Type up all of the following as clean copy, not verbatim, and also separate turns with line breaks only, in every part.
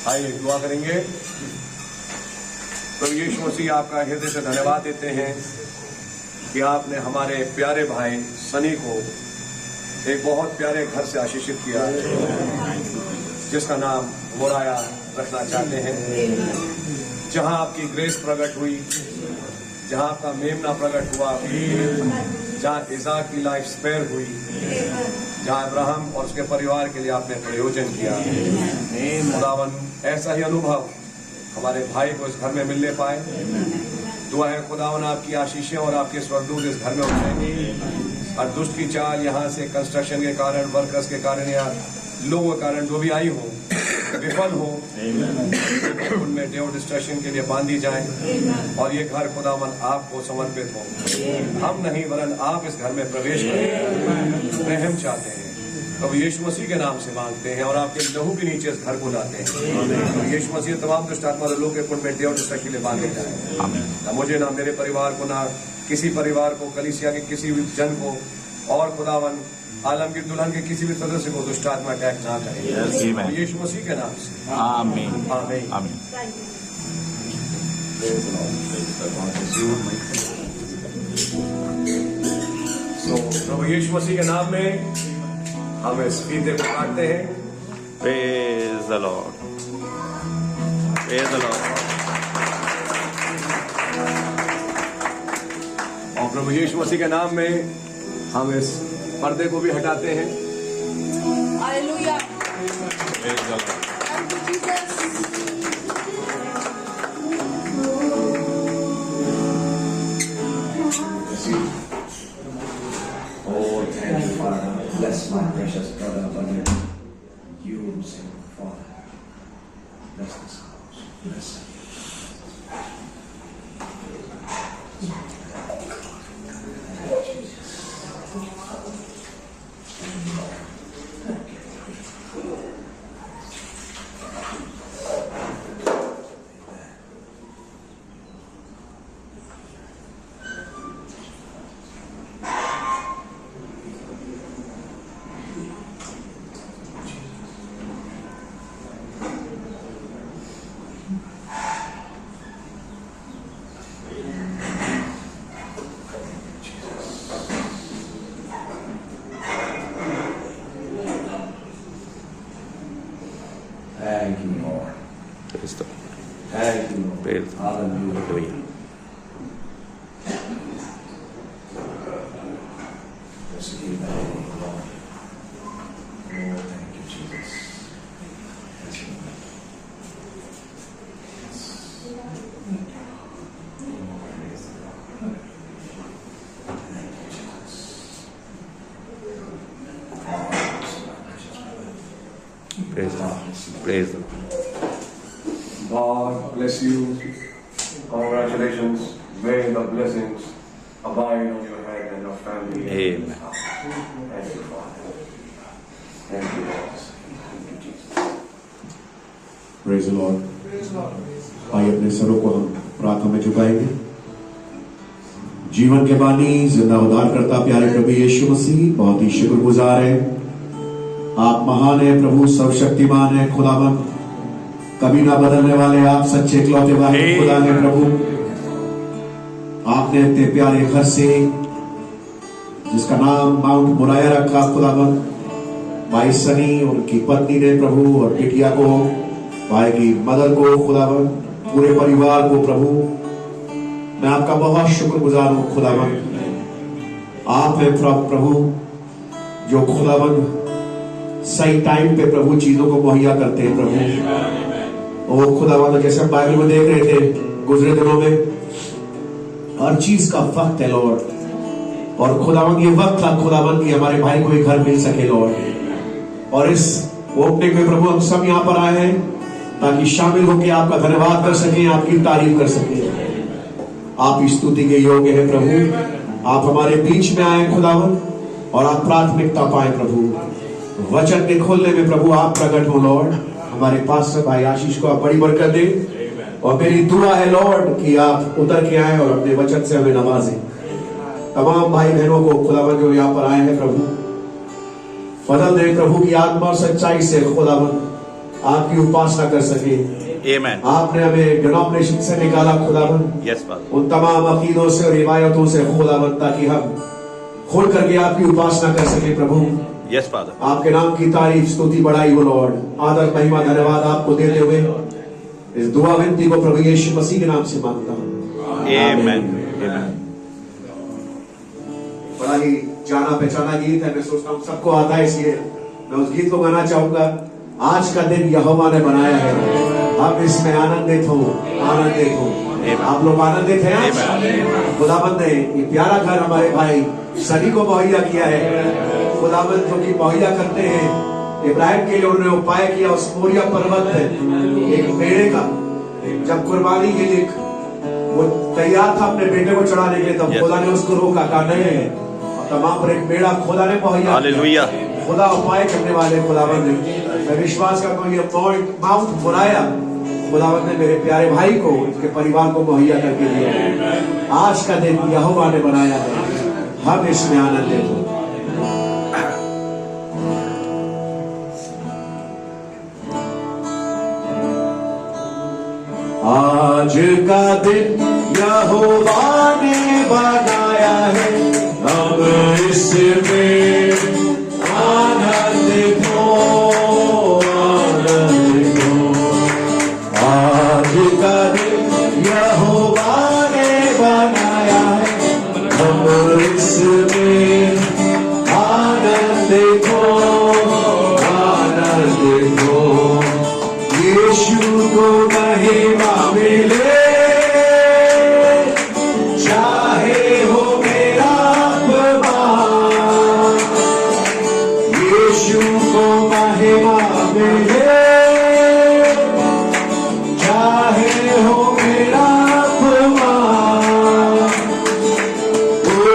आइए दुआ करेंगे। तो यीशु मसीह आपका हृदय से धन्यवाद देते हैं कि आपने हमारे प्यारे भाई सनी को एक बहुत प्यारे घर से आशीषित किया है, जिसका नाम मोराया रखना चाहते हैं। जहां आपकी ग्रेस प्रकट हुई, जहां आपका मेमना प्रकट हुआ, जहां इज़ाक की लाइफ स्पेयर हुई, जहां अब्राहम और उसके परिवार के लिए आपने प्रयोजन किया। खुदावन ऐसा ही अनुभव हमारे भाई को इस घर में मिलने पाए। दुआ है खुदावन आपकी आशीषें और आपके स्वर्गदूत इस घर में उतरेंगे और दुष्ट की चाल यहाँ से कंस्ट्रक्शन के कारण, वर्कर्स के कारण या लोगों के कारण जो भी आई हो, विफल हो, उनमें डेव डिस्ट्रक्शन के लिए बांधी जाए और ये घर खुदावन आपको समर्पित हो। हम नहीं वरन आप इस घर में प्रवेश करें, रहम चाहते हैं। तो यीशु मसीह के नाम से मांगते हैं और आपके लहू के नीचे इस घर को लाते हैं। तो यीशु मसीह तमाम दुष्ट आत्मा और लोग के कुंड में डेव डिस्ट्रक्शन के लिए बांधे जाए। ना मुझे, ना मेरे परिवार को, ना किसी परिवार को, कलीसिया के किसी भी जन को, और खुदावन आलम की दुल्हन के किसी भी सदस्य को दुष्ट आत्मा अटैक ना करे। यीशु मसीह के नाम से आमीन, आमीन, आमीन। प्रभु यीशु मसीह के नाम में हम इस फीते को काटते हैं।
Praise the Lord. Praise the Lord.
और प्रभु यीशु मसीह के नाम में हम इस पर्दे को भी हटाते हैं।
Hallelujah.
Praise the Lord.
Thank you, Jesus.
Oh, thank you, Father. Bless my precious brother, Bernard. Use him, Father. Bless this house. Bless him. Thank you, Lord.
Praise the Lord.
Thank you, Lord.
Praise the Lord.
Hallelujah.
Hallelujah.
Let's give that name, Lord. Oh, thank you, Jesus. Yes, Lord. Yes. Oh, praise the Lord. Thank you, Jesus. Oh, bless my precious brother.
Praise the Lord. Praise the Lord.
God bless you. Congratulations. May the blessings abide on your head and your family.
Amen.
Thank you, Father. Thank you, Lord. Thank you, Jesus.
Praise Lord. आइए अपने सरों को हम प्रार्थना में झुकाएंगे। जीवन के बानी, जिंदा उद्धार करता प्यारे प्रभु यीशु मसीह, बहुत ही शुक्रगुजार है। आप महान है प्रभु, सर्वशक्तिमान है खुदावन, कभी ना बदलने वाले आप सच्चे इकलौते वाहिद खुदा है प्रभु। आपने इतने प्यारे घर से, जिसका नाम माउंट मोराया रखा खुदावन, भाई सनी और उनकी पत्नी ने प्रभु, और बिटिया को, भाई की मदर को खुदावन, पूरे परिवार को प्रभु, मैं आपका बहुत शुक्रगुजार हूं खुदावन। आप है प्रभु जो खुदावन सही टाइम पे प्रभु चीजों को मुहैया करते हैं प्रभु। और खुदावन जैसे हम बाइबल में देख रहे थे गुजरे दिनों में, हर चीज का वक्त है लॉर्ड, और खुदावन ये वक्त था खुदावन कि हमारे भाई को एक घर मिल सके लॉर्ड। और इस ओपनिंग में प्रभु हम सब यहाँ पर आए हैं ताकि शामिल होकर आपका धन्यवाद कर सके, आपकी तारीफ कर सके। आप स्तुति के योग्य है प्रभु। आप हमारे बीच में आए खुदावन, और आप प्राथमिकता पाए प्रभु। वचन के खोलने में प्रभु आप प्रकट हो लॉर्ड। हमारे पास से भाई आशीष को आप बड़ी बरकत दे, और मेरी दुआ है लॉर्ड कि आप उतर के आए और अपने वचन से हमें नवाजें। तमाम भाई बहनों को खुदावन जो यहाँ पर आए हैं प्रभु, बदल दे प्रभु की आत्मा और सच्चाई से खुदावन आपकी उपासना कर सके।
Amen.
आपने हमें डिनोमिनेशन से निकाला खुदाबंद,
Yes, Father.
उन तमाम अकीदों से और रिवायतों से खुदाबंद, ताकि हम खुल करके आपकी उपासना कर सके। प्रभु
Yes, Father.
आपके नाम की तारीफ स्तुति बढ़ाई हो लॉर्ड, आदर महिमा धन्यवाद आपको देते हुए इस दुआ विनती को प्रभु यीशु मसीह के नाम से मांगता हूँ।
Amen. Amen.
बड़ा ही जाना पहचाना गीत है, मैं सोचता हूँ सबको आता है, इसलिए मैं उस गीत को गाना चाहूंगा। आज का दिन यहोवा ने बनाया है, हम इसमें आनंदित हो, आनंदित हो। आप लोग आनंदित हैं आज? खुदाबंद ने ये प्यारा घर हमारे भाई सनी को मुहैया किया है। खुदाबंद जो कि मुहैया करते हैं, इब्राहिम के लिए उन्होंने उपाय किया उस मोरिया पर्वत पे एक मेढ़े का, जब कुर्बानी के लिए वो तैयार था अपने बेटे को चढ़ाने के लिए, तब खुदा ने उसको रोका, कहा नहीं है, और तमाम पर एक मेढ़ा खुदा ने मुहैया।
हालेलुया।
खुदा उपाय करने वाले खुदाबंद ने, मैं विश्वास करता हूँ ये माउंट मोराया खुदाबंद ने मेरे प्यारे भाई को, उसके परिवार को मुहैया करके दिया। आज का दिन यहोवा ने बनाया है, हम इसमें आनंदित हो। आज का दिन यहोवा ने बनाया है, हम इसमें आनंदित हो, आनंदित हो। आज का दिन यहोवा ने बनाया है, हम इसमें आनंदित हो, आनंदित हो। यीशु को महिमा मिले, चाहे हो मेरा अपमान। यीशु को महिमा मिले, चाहे हो मेरा अपमान। ओ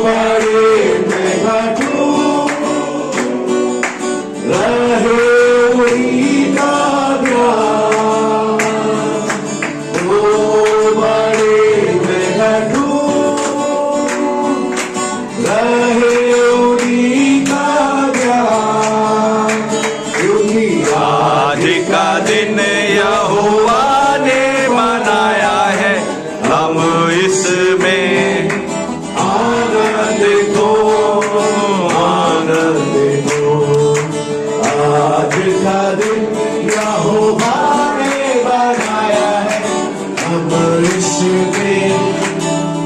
बड़े मैं घटूं, रहे उन्हीं का ध्यान। ओ बड़े मैं घटूं, रहे उन्हीं का ध्यान। क्योंकि
आज का दिन यहोवा ने बनाया है, हम इसमें
आनंदित हो, आनंदित हो। आज का दिन यहोवा ने बनाया है, हम इसमें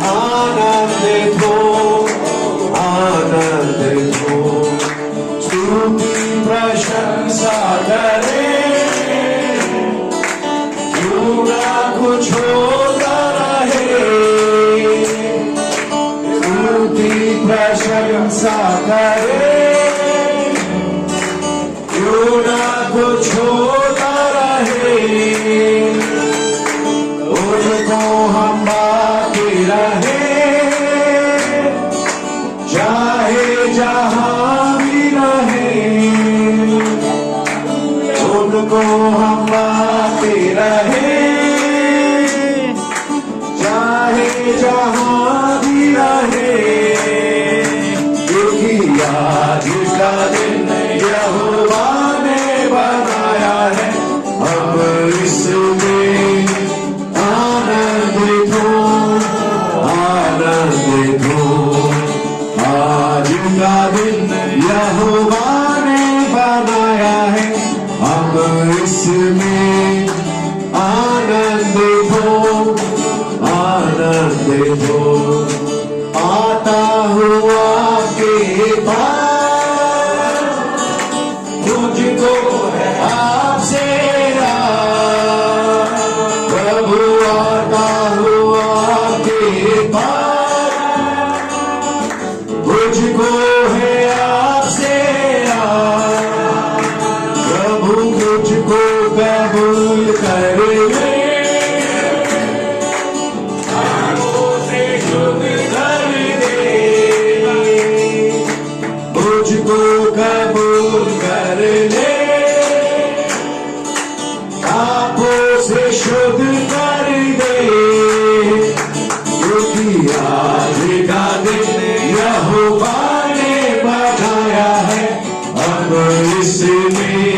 आनंदित हो, आनंदित हो। स्तुति प्रशंसा करें, क्यों ना कुछ होता रहे। स्तुति प्रशंसा करें, क्यों ना कुछ होता रहे। उनको हम बाकी रहे, चाहे जहां भी रहे। उनको हम बाकी रहे, चाहे जहां भी रहे। क्योंकि आज का दिन यहोवा ने बनाया है, हम इसमें आनंदित हो, आनंदित हो। आज का दिन यहोवा ने बनाया है, हम इसमें आनंदित हो, आनंदित हो। आता हुआ के पास मुझको है आपसे राह। प्रभु आता हुआ के पास मुझको है आपसे राह। प्रभु मुझको कबूल कर ले, आंखों से शुद्ध कर दे। मुझको कबूल कर ले, पापों से शुद्ध कर दे। क्योंकि आज का दिन यहोवा ने बनाया है, हम इसमें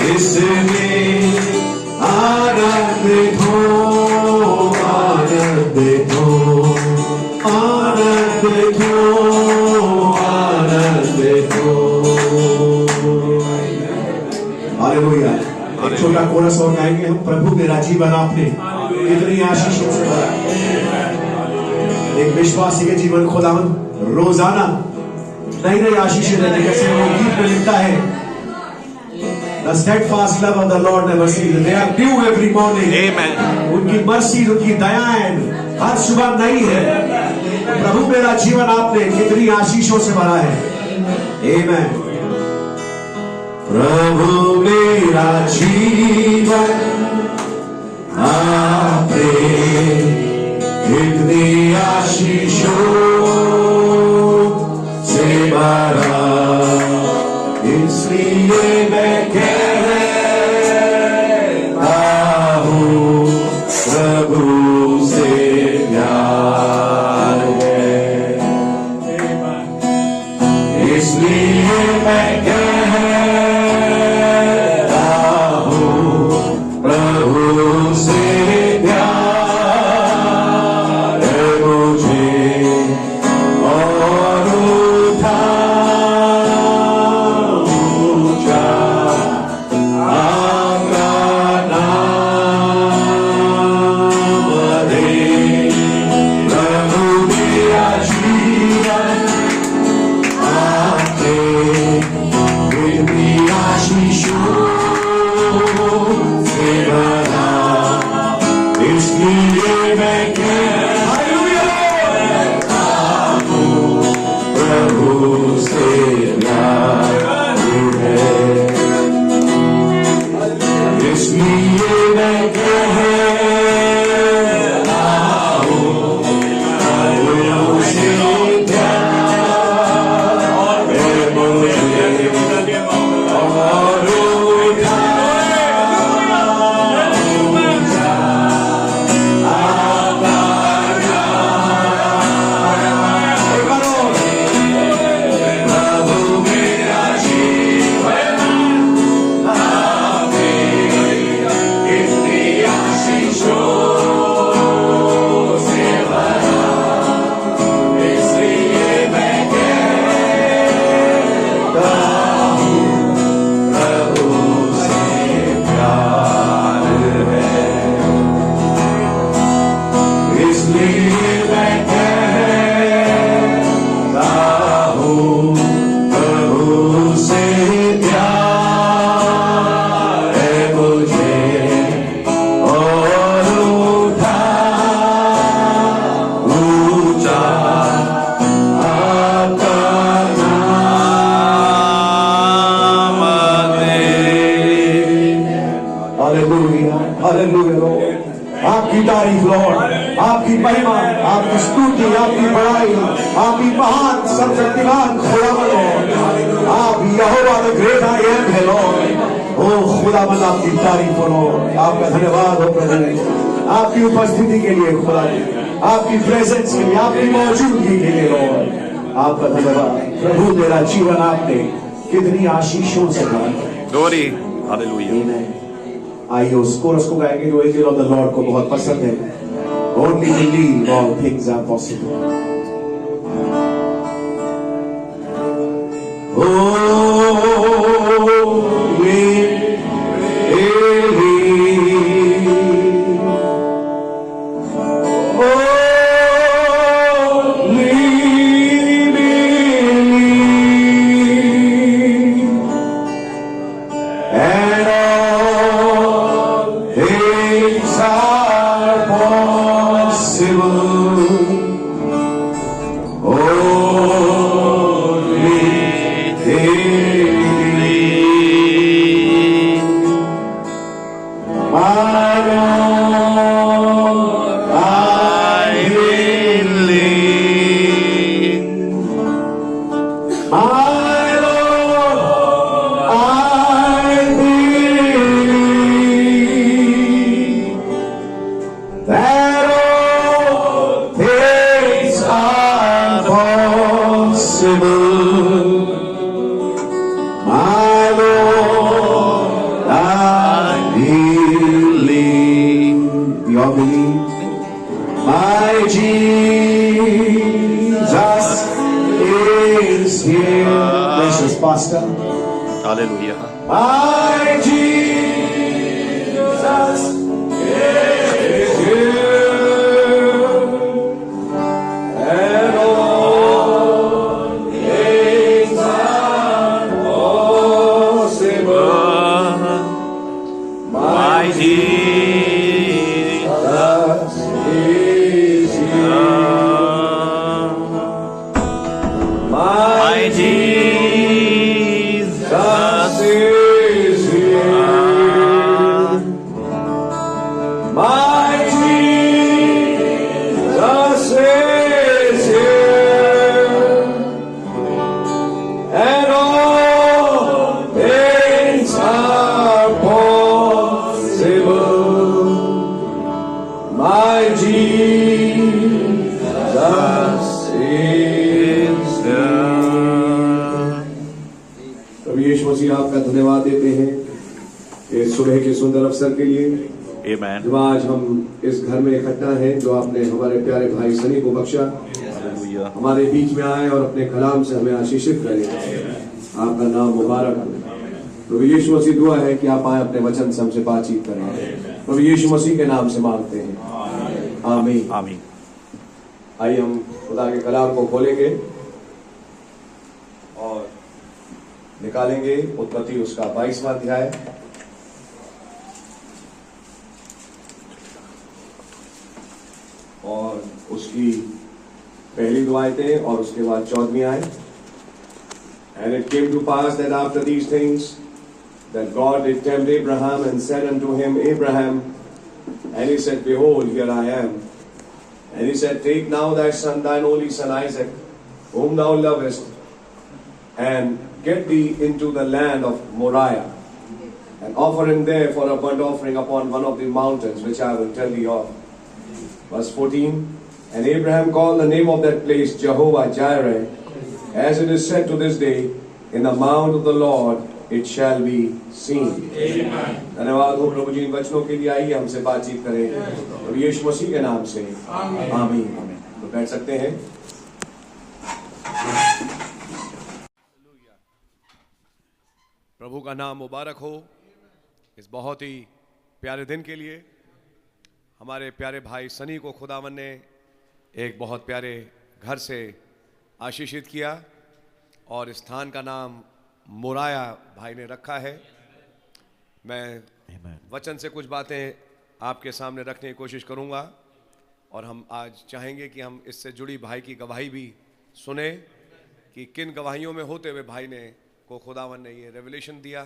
इसमें आनंदित हो, आनंदित हो, आनंदित हो, आनंदित हो। हालेलुया। एक छोटा कोरस और गाएंगे हम। प्रभु मेरा जीवन आपने इतनी आशीषों से भरा। एक विश्वासी के जीवन खुदावन रोजाना नई नई आशीषें देने, जैसे वो गीत में लिखता है, The steadfast love of the Lord never ceases. They are new every morning.
Amen.
उनकी मर्सी, उनकी दयाएं हर सुबह नई है। प्रभु मेरा जीवन आपने कितनी आशीषों से भरा है। Amen. प्रभु मेरा जीवन आपने कितनी आशीषों से भरा, इसलिए मैं कहता हूँ प्रभु से प्यार है, इसलिए मैं कहता हूँ प्रभु से प्यार है मुझे, और उठा आपकी तारीफ लॉर्ड, आपकी महिमा, आपकी स्तुति, आपकी बड़ाई, आपकी महान सर्वशक्तिमान खुदावंद लॉर्ड, आप यहोवा द ग्रेट आई एम है लॉर्ड। ओ खुदावंद आपकी तारीफ हो लॉर्ड, आपका धन्यवाद हो प्रभु, आपकी उपस्थिति के लिए खुदा, आपकी प्रेजेंस के लिए, आपकी मौजूदगी के लिए लॉर्ड, आपका धन्यवाद। प्रभु मेरा जीवन आपने कितनी आशीषों से भरा।
Glory. Hallelujah.
आइए उस कोरस को गाएंगे जो एंजल ऑफ द लॉर्ड को बहुत पसंद है। Only believe all things are possible. Pastor.
Hallelujah.
My Jesus is here, and all things are possible.
My
Jesus is here.
My Jesus
Jesus is here. My Jesus is here. And all things are possible. My Jesus is प्रभु यीशु मसीह आपका धन्यवाद देते हैं इस सुबह के सुंदर अवसर के लिए।
Amen.
जब आज हम इस घर में इकट्ठा हैं जो आपने हमारे प्यारे भाई सनी को बख्शा,
Hallelujah.
हमारे बीच में आए और अपने कलाम से हमें आशीषित करें। आपका नाम मुबारक हो। प्रभु यीशु मसीह दुआ है कि आप आए अपने वचन से हमसे बातचीत करें। प्रभु यीशु मसीह के नाम से मांगते हैं, आमीन।
Amen.
आइए हम खुदा के कलाम को खोलेंगे और निकालेंगे उत्पत्ति उसका 22वां अध्याय। और उसकी पहली दो आयतें और उसके बाद 14वीं आयत। And it came to pass that after these things that God did tempt Abraham and said unto him, Abraham, and he said, Behold, here I am. And he said, Take now thy son, thine only son Isaac, whom thou lovest, and get thee into the land of Moriah, and offer him there for a burnt offering upon one of the mountains, which I will tell thee of. Verse 14, And Abraham called the name of that place Jehovah Jireh, as it is said to this day, In the mount of the Lord it shall be seen. धन्यवाद हो प्रभु जी इन वचनों के लिए। आइए हमसे बातचीत करें प्रभु यीशु मसीह के नाम से, आमीन। तो बैठ सकते हैं।
प्रभु का नाम मुबारक हो इस बहुत ही प्यारे दिन के लिए। हमारे प्यारे भाई सनी को खुदावन ने एक बहुत प्यारे घर से आशीषित किया और इस स्थान का नाम मोराया भाई ने रखा है। मैं वचन से कुछ बातें आपके सामने रखने की कोशिश करूंगा और हम आज चाहेंगे कि हम इससे जुड़ी भाई की गवाही भी सुने कि किन गवाहियों में होते हुए भाई ने को खुदावन ने ये रेवलेशन दिया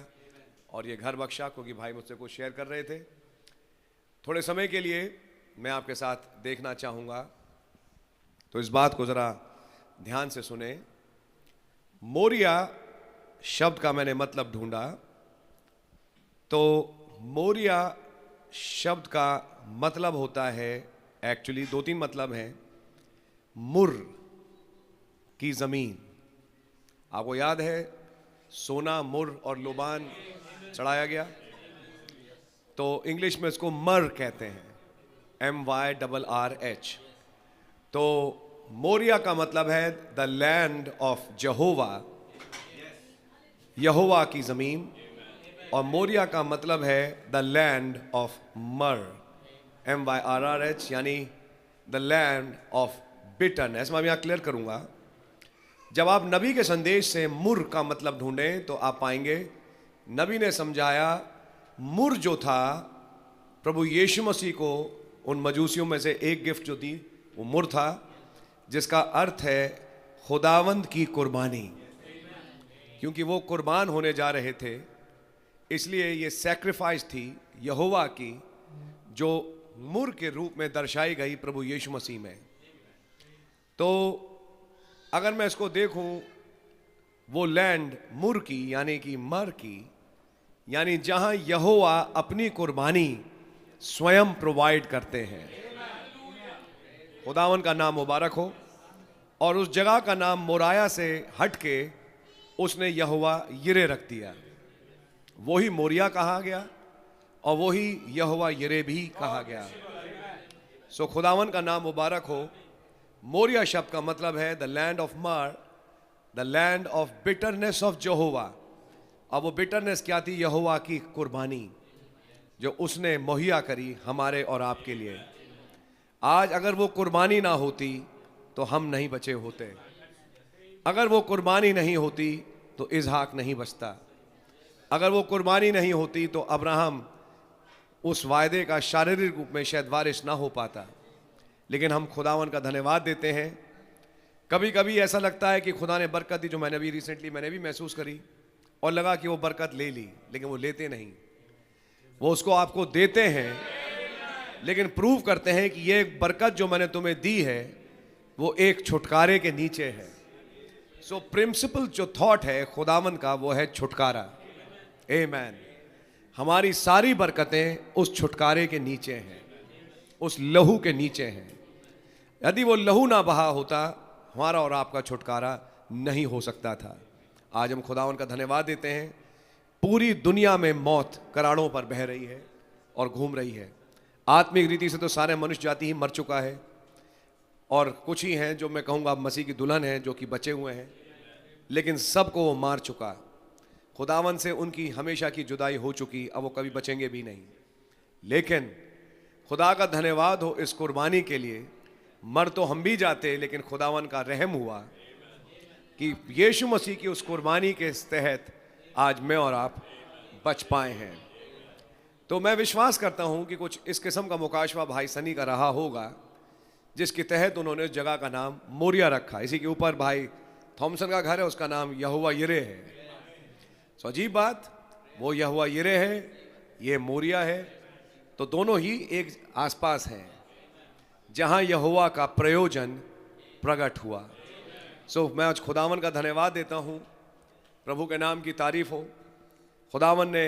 और ये घर बख्शा, क्योंकि भाई मुझसे कुछ शेयर कर रहे थे। थोड़े समय के लिए मैं आपके साथ देखना चाहूँगा, तो इस बात को ज़रा ध्यान से सुने। मोरिया शब्द का मैंने मतलब ढूंढा, तो मोरिया शब्द का मतलब होता है, एक्चुअली 2-3 मतलब हैं। मुर की ज़मीन, आपको याद है सोना, मुर और लोबान चढ़ाया गया, तो इंग्लिश में इसको मर कहते हैं, MYRRH। तो मोरिया का मतलब है द लैंड ऑफ जहोवा, यहोवा की ज़मीन, और मोरिया का मतलब है द लैंड ऑफ मर, MYRRH, यानी द लैंड ऑफ बिटरनेस। मैं यहाँ क्लियर करूँगा। जब आप नबी के संदेश से मुर का मतलब ढूंढें तो आप पाएंगे नबी ने समझाया मुर जो था प्रभु यीशु मसीह को उन मजूसियों में से एक गिफ्ट जो दी वो मुर था, जिसका अर्थ है खुदावंद की कुर्बानी। क्योंकि वो कुर्बान होने जा रहे थे, इसलिए ये सैक्रिफाइस थी यहोवा की, जो मुर के रूप में दर्शाई गई प्रभु यीशु मसीह में। तो अगर मैं इसको देखूं, वो लैंड मुर की यानी कि मर की, यानी जहां यहोवा अपनी कुर्बानी स्वयं प्रोवाइड करते हैं। खुदावन का नाम मुबारक हो। और उस जगह का नाम मोराया से हटके उसने यहोवा यिरे रख दिया। वही मोरिया कहा गया और वही यहोवा यिरे भी कहा गया। सो खुदावन का नाम मुबारक हो। मोरिया शब्द का मतलब है the land of Marah, the land of bitterness of यहोवा। अब वो बिटरनेस क्या थी? यहोवा की कुर्बानी जो उसने मुहैया करी हमारे और आपके लिए। आज अगर वो कुर्बानी ना होती तो हम नहीं बचे होते। अगर वो कुर्बानी नहीं होती तो इसहाक नहीं बचता। अगर वो कुर्बानी नहीं होती तो अब्राहम उस वायदे का शारीरिक रूप में शायद वारिस ना हो पाता। लेकिन हम खुदावन का धन्यवाद देते हैं। कभी कभी ऐसा लगता है कि खुदा ने बरकत दी, जो मैंने भी रिसेंटली भी महसूस करी और लगा कि वो बरकत ले ली, लेकिन वो लेते नहीं। वो उसको आपको देते हैं लेकिन प्रूव करते हैं कि ये बरकत जो मैंने तुम्हें दी है वो एक छुटकारे के नीचे है। सो प्रिंसिपल जो थॉट है खुदावन का वो है छुटकारा। आमीन। हमारी सारी बरकतें उस छुटकारे के नीचे हैं, उस लहू के नीचे हैं। यदि वो लहू ना बहा होता हमारा और आपका छुटकारा नहीं हो सकता था। आज हम खुदावन का धन्यवाद देते हैं। पूरी दुनिया में मौत कराड़ों पर बह रही है और घूम रही है। आत्मिक रीति से तो सारे मनुष्य जाति ही मर चुका है और कुछ ही हैं जो मैं कहूँगा मसीह की दुल्हन है जो कि बचे हुए हैं, लेकिन सबको वो मार चुका। खुदावन से उनकी हमेशा की जुदाई हो चुकी, अब वो कभी बचेंगे भी नहीं। लेकिन खुदा का धन्यवाद हो इस कुर्बानी के लिए। मर तो हम भी जाते, लेकिन खुदावन का रहम हुआ कि यीशु मसीह की उस कुर्बानी के तहत आज मैं और आप बच पाए हैं। तो मैं विश्वास करता हूं कि कुछ इस किस्म का मुकाशवा भाई सनी का रहा होगा, जिसके तहत उन्होंने उस जगह का नाम मोरिया रखा। इसी के ऊपर भाई थॉमसन का घर है, उसका नाम यहोवा यिरे है। सो अजीब बात, वो यहोवा यिरे है, ये मोरिया है, तो दोनों ही एक आसपास हैं जहां यहोवा का प्रयोजन प्रकट हुआ। सो मैं आज खुदावन का धन्यवाद देता हूं। प्रभु के नाम की तारीफ हो। खुदावन ने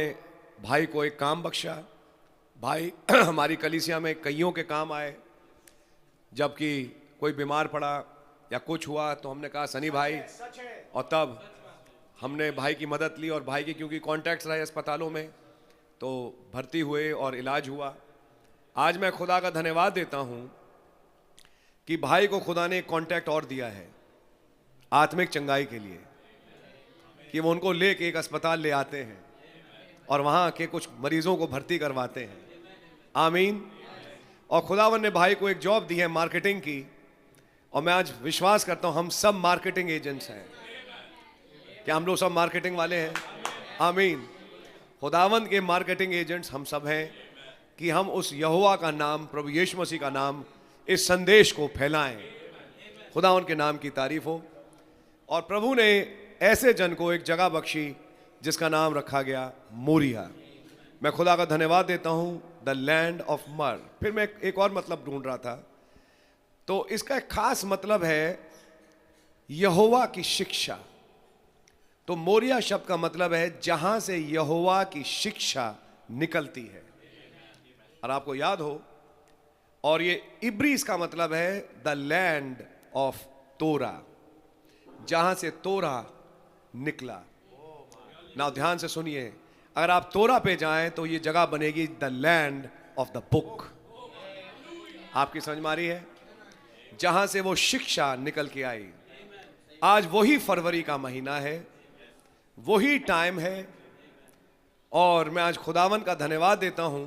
भाई को एक काम बख्शा। भाई हमारी कलीसिया में कईयों के काम आए। जबकि कोई बीमार पड़ा या कुछ हुआ तो हमने कहा सनी भाई, और तब हमने भाई की मदद ली और भाई की क्योंकि कॉन्टैक्ट्स रहे अस्पतालों में तो भर्ती हुए और इलाज हुआ। आज मैं खुदा का धन्यवाद देता हूं कि भाई को खुदा ने एक कॉन्टैक्ट और दिया है आत्मिक चंगाई के लिए, कि वो उनको लेके एक अस्पताल ले आते हैं और वहाँ के कुछ मरीजों को भर्ती करवाते हैं। आमीन। और खुदावन ने भाई को एक जॉब दी है मार्केटिंग की, और मैं आज विश्वास करता हूँ हम सब मार्केटिंग एजेंट्स हैं। क्या हम लोग सब मार्केटिंग वाले हैं? आमीन। खुदावन के मार्केटिंग एजेंट्स हम सब हैं कि हम उस यहोवा का नाम, प्रभु यीशु मसीह का नाम, इस संदेश को फैलाएं। खुदावन के नाम की तारीफ हो। और प्रभु ने ऐसे जन को एक जगह बख्शी जिसका नाम रखा गया मोरिया। मैं खुदा का धन्यवाद देता हूं, द लैंड ऑफ मर। फिर मैं एक और मतलब ढूंढ रहा था, तो इसका एक खास मतलब है यहोवा की शिक्षा। तो मोरिया शब्द का मतलब है जहां से यहोवा की शिक्षा निकलती है। और आपको याद हो, और ये इब्री इसका मतलब है द लैंड ऑफ तोरा, जहां से तोरा निकला। ना ध्यान से सुनिए, अगर आप तोरा पे जाएं तो ये जगह बनेगी the land of the book. आपकी समझ में आ रही है? जहां से वो शिक्षा निकल के आई। आज वही फरवरी का महीना है, वही टाइम है, और मैं आज खुदावन का धन्यवाद देता हूं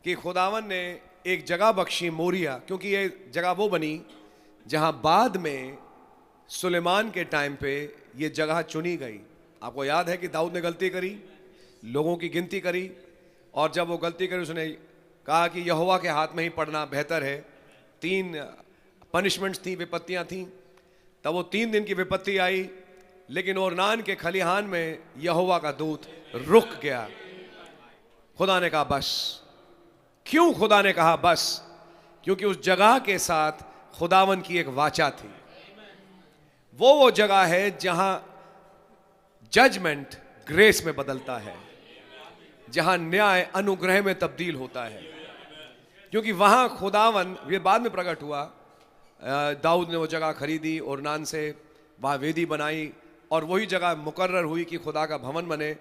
कि खुदावन ने एक जगह बख्शी मोरिया, क्योंकि ये जगह वो बनी जहां बाद में सुलेमान के टाइम पे ये जगह चुनी गई। आपको याद है कि दाऊद ने गलती करी, लोगों की गिनती करी, और जब वो गलती करी उसने कहा कि यहोवा के हाथ में ही पड़ना बेहतर है। 3 पनिशमेंट्स थी, विपत्तियां थी। तब वो 3 दिन की विपत्ति आई, लेकिन ओरनान के खलिहान में यहोवा का दूत रुक गया। खुदा ने कहा बस। क्यों खुदा ने कहा बस? क्योंकि उस जगह के साथ खुदावन की एक वाचा थी। वो जगह है जहां जजमेंट ग्रेस में बदलता है, जहां न्याय अनुग्रह में तब्दील होता है। क्योंकि वहां खुदावन, ये बाद में प्रकट हुआ, दाऊद ने वो जगह खरीदी ओरनान से, वहां वेदी बनाई, और वही जगह मुकर्रर हुई कि खुदा का भवन बने,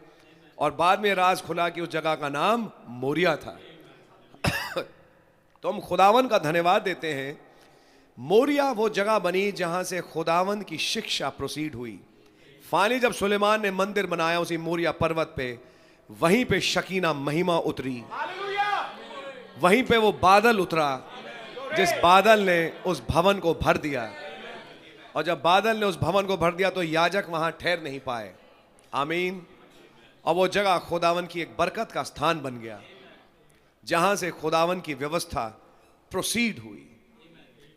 और बाद में राज खुला कि उस जगह का नाम मोरिया था। तो हम खुदावन का धन्यवाद देते हैं मोरिया वो जगह बनी जहां से खुदावंद की शिक्षा प्रोसीड हुई। फाइनली जब सुलेमान ने मंदिर बनाया उसी मोरिया पर्वत पे, वहीं पे शकीना महिमा उतरी, वहीं पे वो बादल उतरा जिस बादल ने उस भवन को भर दिया। और जब बादल ने उस भवन को भर दिया तो याजक वहां ठहर नहीं पाए। आमीन। और वो जगह खुदावन की एक बरकत का स्थान बन गया जहां से खुदावन की व्यवस्था प्रोसीड हुई।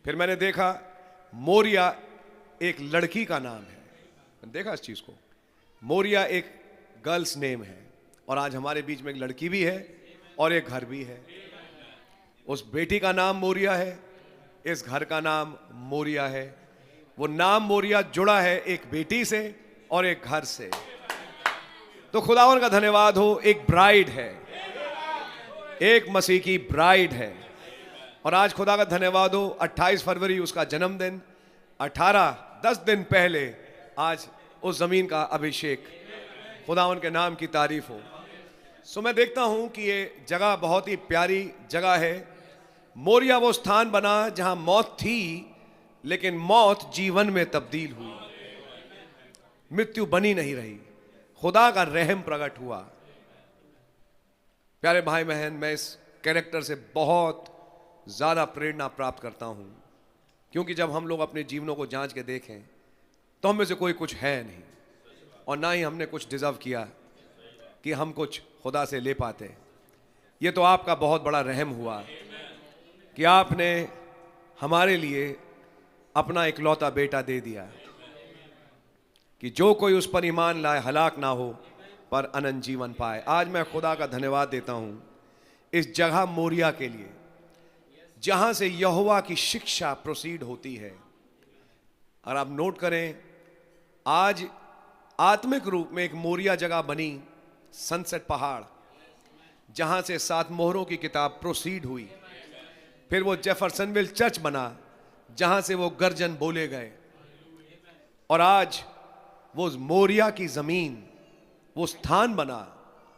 फिर मैंने देखा मोरिया एक लड़की का नाम है। मैंने देखा इस चीज को, मोरिया एक गर्ल्स नेम है और आज हमारे बीच में एक लड़की भी है और एक घर भी है। उस बेटी का नाम मोरिया है, इस घर का नाम मोरिया है। वो नाम मोरिया जुड़ा है एक बेटी से और एक घर से। तो खुदावन का धन्यवाद हो, एक ब्राइड है, एक मसीह की ब्राइड है। और आज खुदा का धन्यवाद हो, 28 फरवरी उसका जन्मदिन, 10 दिन पहले आज उस जमीन का अभिषेक। खुदावन के नाम की तारीफ हो। सो मैं देखता हूं कि ये जगह बहुत ही प्यारी जगह है। मोरिया वो स्थान बना जहां मौत थी, लेकिन मौत जीवन में तब्दील हुई, मृत्यु बनी नहीं रही, खुदा का रहम प्रकट हुआ। प्यारे भाई बहन, मैं इस कैरेक्टर से बहुत ज्यादा प्रेरणा प्राप्त करता हूं, क्योंकि जब हम लोग अपने जीवनों को जांच के देखें तो हम में से कोई कुछ है नहीं और ना ही हमने कुछ डिजर्व किया कि हम कुछ खुदा से ले पाते। ये तो आपका बहुत बड़ा रहम हुआ कि आपने हमारे लिए अपना इकलौता बेटा दे दिया कि जो कोई उस पर ईमान लाए हलाक ना हो पर अनंत जीवन पाए। आज मैं खुदा का धन्यवाद देता हूं इस जगह मोरिया के लिए जहां से यहोवा की शिक्षा प्रोसीड होती है। और आप नोट करें, आज आत्मिक रूप में एक मोरिया जगह बनी, सनसेट पहाड़, जहां से 7 मोहरों की किताब प्रोसीड हुई। फिर वो जेफरसनविल चर्च बना जहां से वो गर्जन बोले गए। और आज वो मोरिया की जमीन वो स्थान बना,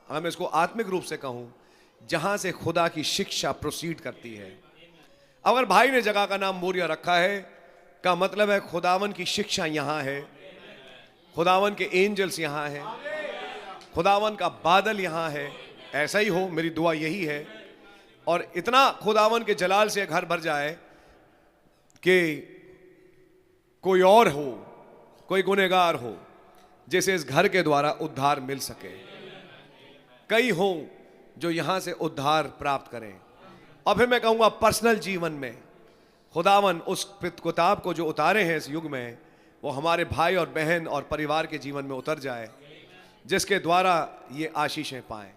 अगर मैं इसको आत्मिक रूप से कहूं, जहां से खुदा की शिक्षा प्रोसीड करती है। अगर भाई ने जगह का नाम मोरिया रखा है का मतलब है खुदावन की शिक्षा यहां है, खुदावन के एंजल्स यहां हैं, खुदावन का बादल यहां है। ऐसा ही हो, मेरी दुआ यही है। और इतना खुदावन के जलाल से घर भर जाए कि कोई और हो, कोई गुनहगार हो जिसे इस घर के द्वारा उद्धार मिल सके। कई हों जो यहां से उद्धार प्राप्त करें। और फिर मैं कहूंगा पर्सनल जीवन में खुदावन उस किताब को जो उतारे हैं इस युग में, वो हमारे भाई और बहन और परिवार के जीवन में उतर जाए, जिसके द्वारा ये आशीषें पाएं।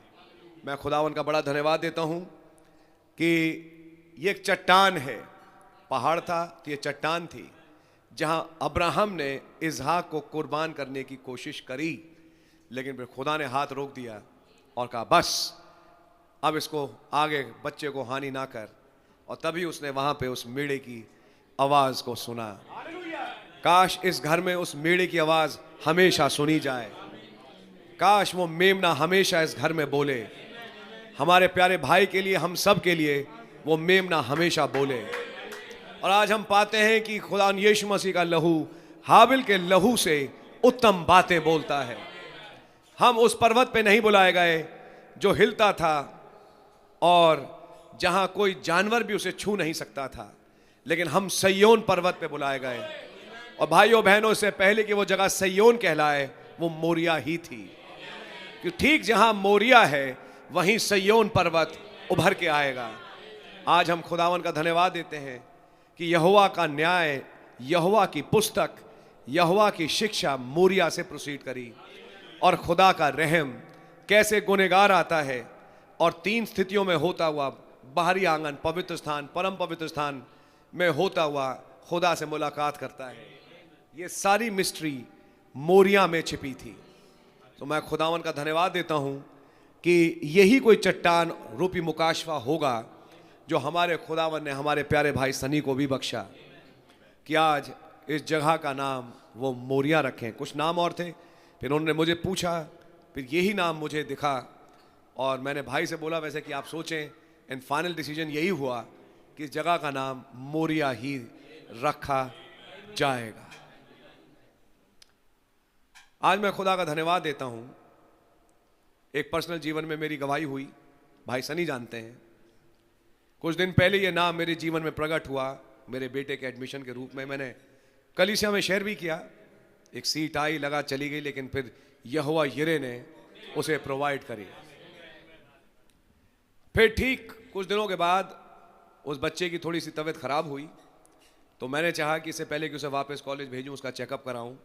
मैं खुदावन का बड़ा धन्यवाद देता हूं कि ये एक चट्टान है। पहाड़ था तो ये चट्टान थी जहां अब्राहम ने इसहाक को कुर्बान करने की कोशिश करी, लेकिन फिर खुदा ने हाथ रोक दिया और कहा बस अब इसको आगे बच्चे को हानि ना कर। और तभी उसने वहां पे उस मेढ़े की आवाज को सुना। काश इस घर में उस मेढ़े की आवाज हमेशा सुनी जाए। काश वो मेमना हमेशा इस घर में बोले। हमारे प्यारे भाई के लिए, हम सब के लिए वो मेमना हमेशा बोले। और आज हम पाते हैं कि खुदा यीशु मसीह का लहू हाबिल के लहू से उत्तम बातें बोलता है। हम उस पर्वत पे नहीं बुलाए गए जो हिलता था और जहां कोई जानवर भी उसे छू नहीं सकता था, लेकिन हम सय्योन पर्वत पे बुलाए गए। और भाइयों बहनों, इससे पहले कि वो जगह सय्योन कहलाए, वो मोरिया ही थी। कि ठीक जहां मोरिया है वहीं सय्योन पर्वत उभर के आएगा। आज हम खुदावन का धन्यवाद देते हैं कि यहोवा का न्याय, यहोवा की पुस्तक, यहोवा की शिक्षा मोरिया से प्रोसीड करी। और खुदा का रहम कैसे गुनहगार आता है और 3 स्थितियों में होता हुआ बाहरी आंगन, पवित्र स्थान, परम पवित्र स्थान में होता हुआ खुदा से मुलाकात करता है। ये सारी मिस्ट्री मोरिया में छिपी थी। तो मैं खुदावन का धन्यवाद देता हूं कि यही कोई चट्टान रूपी मुकाशवा होगा जो हमारे खुदावन ने हमारे प्यारे भाई सनी को भी बख्शा कि आज इस जगह का नाम वो मोरिया रखें। कुछ नाम और थे, फिर उन्होंने मुझे पूछा, फिर यही नाम मुझे दिखा और मैंने भाई से बोला वैसे कि आप सोचें, एंड फाइनल डिसीजन यही हुआ कि इस जगह का नाम मोरिया ही रखा जाएगा। आज मैं खुदा का धन्यवाद देता हूं। एक पर्सनल जीवन में मेरी गवाही हुई, भाई सनी जानते हैं। कुछ दिन पहले ये नाम मेरे जीवन में प्रकट हुआ मेरे बेटे के एडमिशन के रूप में। मैंने कलीसिया में शेयर भी किया, एक सीट आई, लगा चली गई, लेकिन फिर यहोवा यिरे ने उसे प्रोवाइड करी। फिर ठीक कुछ दिनों के बाद उस बच्चे की थोड़ी सी तबीयत खराब हुई, तो मैंने चाहा कि इससे पहले कि उसे वापस कॉलेज भेजूं, उसका चेकअप कराऊं।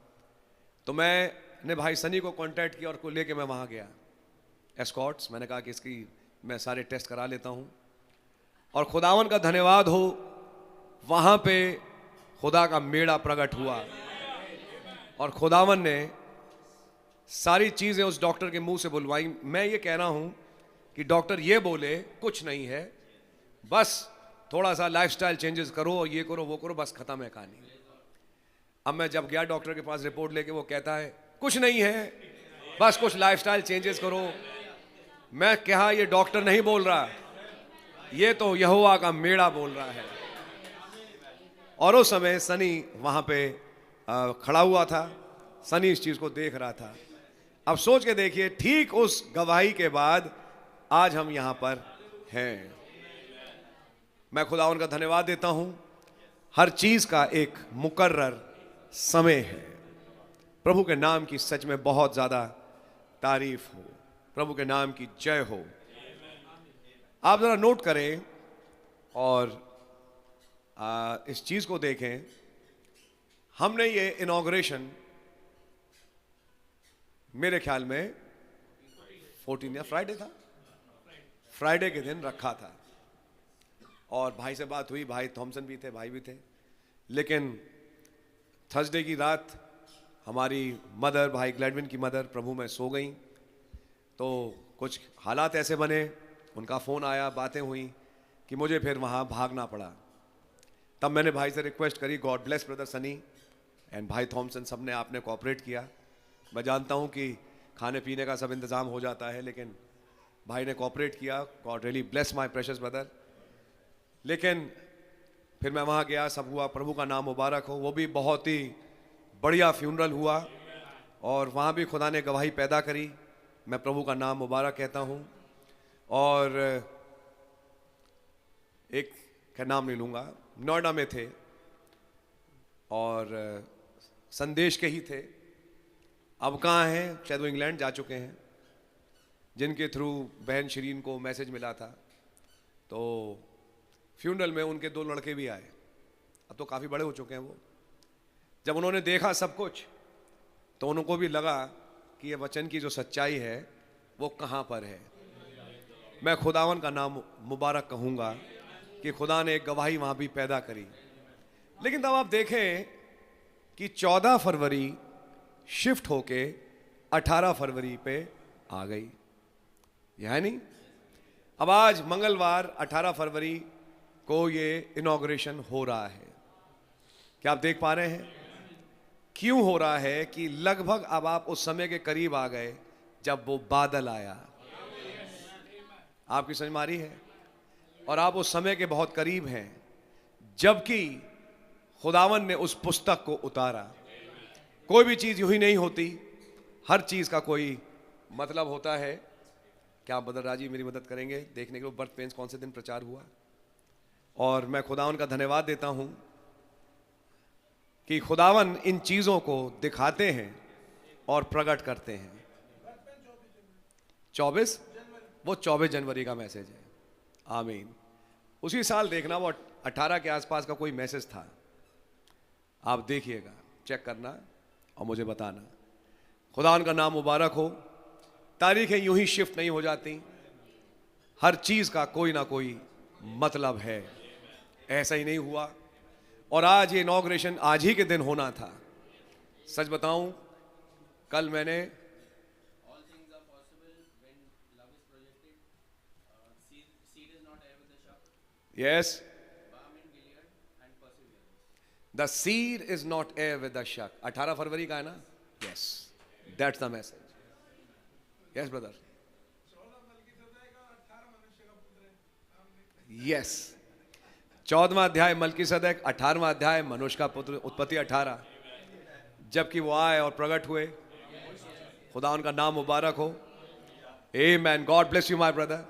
तो मैंने भाई सनी को कांटेक्ट किया और को लेके मैं वहां गया एस्कॉर्ट्स। मैंने कहा कि इसकी मैं सारे टेस्ट करा लेता हूं। और खुदावन का धन्यवाद हो, वहां पे खुदा का मेड़ा प्रकट हुआ और खुदावन ने सारी चीजें उस डॉक्टर के मुंह से बुलवाई। मैं ये कह रहा हूं कि डॉक्टर ये बोले कुछ नहीं है, बस थोड़ा सा लाइफस्टाइल चेंजेस करो और ये करो वो करो, बस खत्म है कहानी। अब मैं जब गया डॉक्टर के पास रिपोर्ट लेके, वो कहता है कुछ नहीं है, बस कुछ लाइफस्टाइल चेंजेस करो। मैं कहा ये डॉक्टर नहीं बोल रहा, ये तो यहोवा का मेड़ा बोल रहा है। और उस समय सनी वहां पे खड़ा हुआ था, सनी इस चीज को देख रहा था। अब सोच के देखिए, ठीक उस गवाही के बाद आज हम यहां पर हैं। मैं खुदावन का धन्यवाद देता हूं। हर चीज का एक मुकर्रर समय है। प्रभु के नाम की सच में बहुत ज्यादा तारीफ हो, प्रभु के नाम की जय हो। आप जरा नोट करें और इस चीज को देखें। हमने ये इनॉग्रेशन मेरे ख्याल में 14 या फ्राइडे था, फ्राइडे के दिन रखा था। और भाई से बात हुई, भाई थॉमसन भी थे, भाई भी थे। लेकिन थर्सडे की रात हमारी मदर, भाई ग्लैडविन की मदर प्रभु में सो गई। तो कुछ हालात ऐसे बने, उनका फ़ोन आया, बातें हुई कि मुझे फिर वहाँ भागना पड़ा। तब मैंने भाई से रिक्वेस्ट करी, God bless brother Sunny and भाई थॉमसन, सब ने आपने कोऑपरेट किया। मैं जानता हूँ कि खाने पीने का सब इंतज़ाम हो जाता है, लेकिन भाई ने कोऑपरेट किया। God really bless my precious brother. लेकिन फिर मैं वहाँ गया, सब हुआ, प्रभु का नाम मुबारक हो। वो भी बहुत ही बढ़िया फ्यूनरल हुआ और वहाँ भी खुदा ने गवाही पैदा करी। मैं प्रभु का नाम मुबारक कहता हूँ। और एक का नाम नहीं लूँगा, नोएडा में थे और संदेश के ही थे। अब कहाँ हैं? शायद वो इंग्लैंड जा चुके हैं, जिनके थ्रू बहन शरीन को मैसेज मिला था। तो फ्यूनरल में उनके 2 लड़के भी आए, अब तो काफ़ी बड़े हो चुके हैं वो। जब उन्होंने देखा सब कुछ, तो उनको भी लगा कि ये वचन की जो सच्चाई है वो कहाँ पर है। मैं खुदावन का नाम मुबारक कहूँगा कि खुदा ने एक गवाही वहाँ भी पैदा करी। लेकिन तब आप देखें कि 14 फरवरी शिफ्ट होके 18 फरवरी पे आ गई, है नहीं? अब आज मंगलवार 18 फरवरी को ये इनॉग्रेशन हो रहा है। क्या आप देख पा रहे हैं क्यों हो रहा है? कि लगभग अब आप उस समय के करीब आ गए जब वो बादल आया। आपकी समझ में आ रही है? और आप उस समय के बहुत करीब हैं जबकि खुदावन ने उस पुस्तक को उतारा। कोई भी चीज यूं ही नहीं होती, हर चीज का कोई मतलब होता है। क्या आप बदर राजी मेरी मदद करेंगे देखने के लिए बर्थ पेन्स कौन से दिन प्रचार हुआ? और मैं खुदावन का धन्यवाद देता हूं कि खुदावन इन चीजों को दिखाते हैं और प्रकट करते हैं। 24 वो 24 जनवरी का मैसेज है। आमीन। उसी साल देखना वो 18 के आसपास का कोई मैसेज था। आप देखिएगा, चेक करना और मुझे बताना। खुदावन का नाम मुबारक हो। तारीखें यूं ही शिफ्ट नहीं हो जाती, हर चीज का कोई ना कोई मतलब है। ऐसा ही नहीं हुआ और आज ये इनॉग्रेशन आज ही के दिन होना था। सच बताऊं, कल मैंने Yes. The seed is not air with the shuck. 18 फरवरी का है ना? Yes. That's the message. Yes, brother. Yes. 14वां अध्याय मलकीसदक, 18वां अध्याय मनुष्य का पुत्र, उत्पत्ति 18। जबकि वो आए और प्रकट हुए, खुदा उनका नाम मुबारक हो। Amen, God bless you my brother.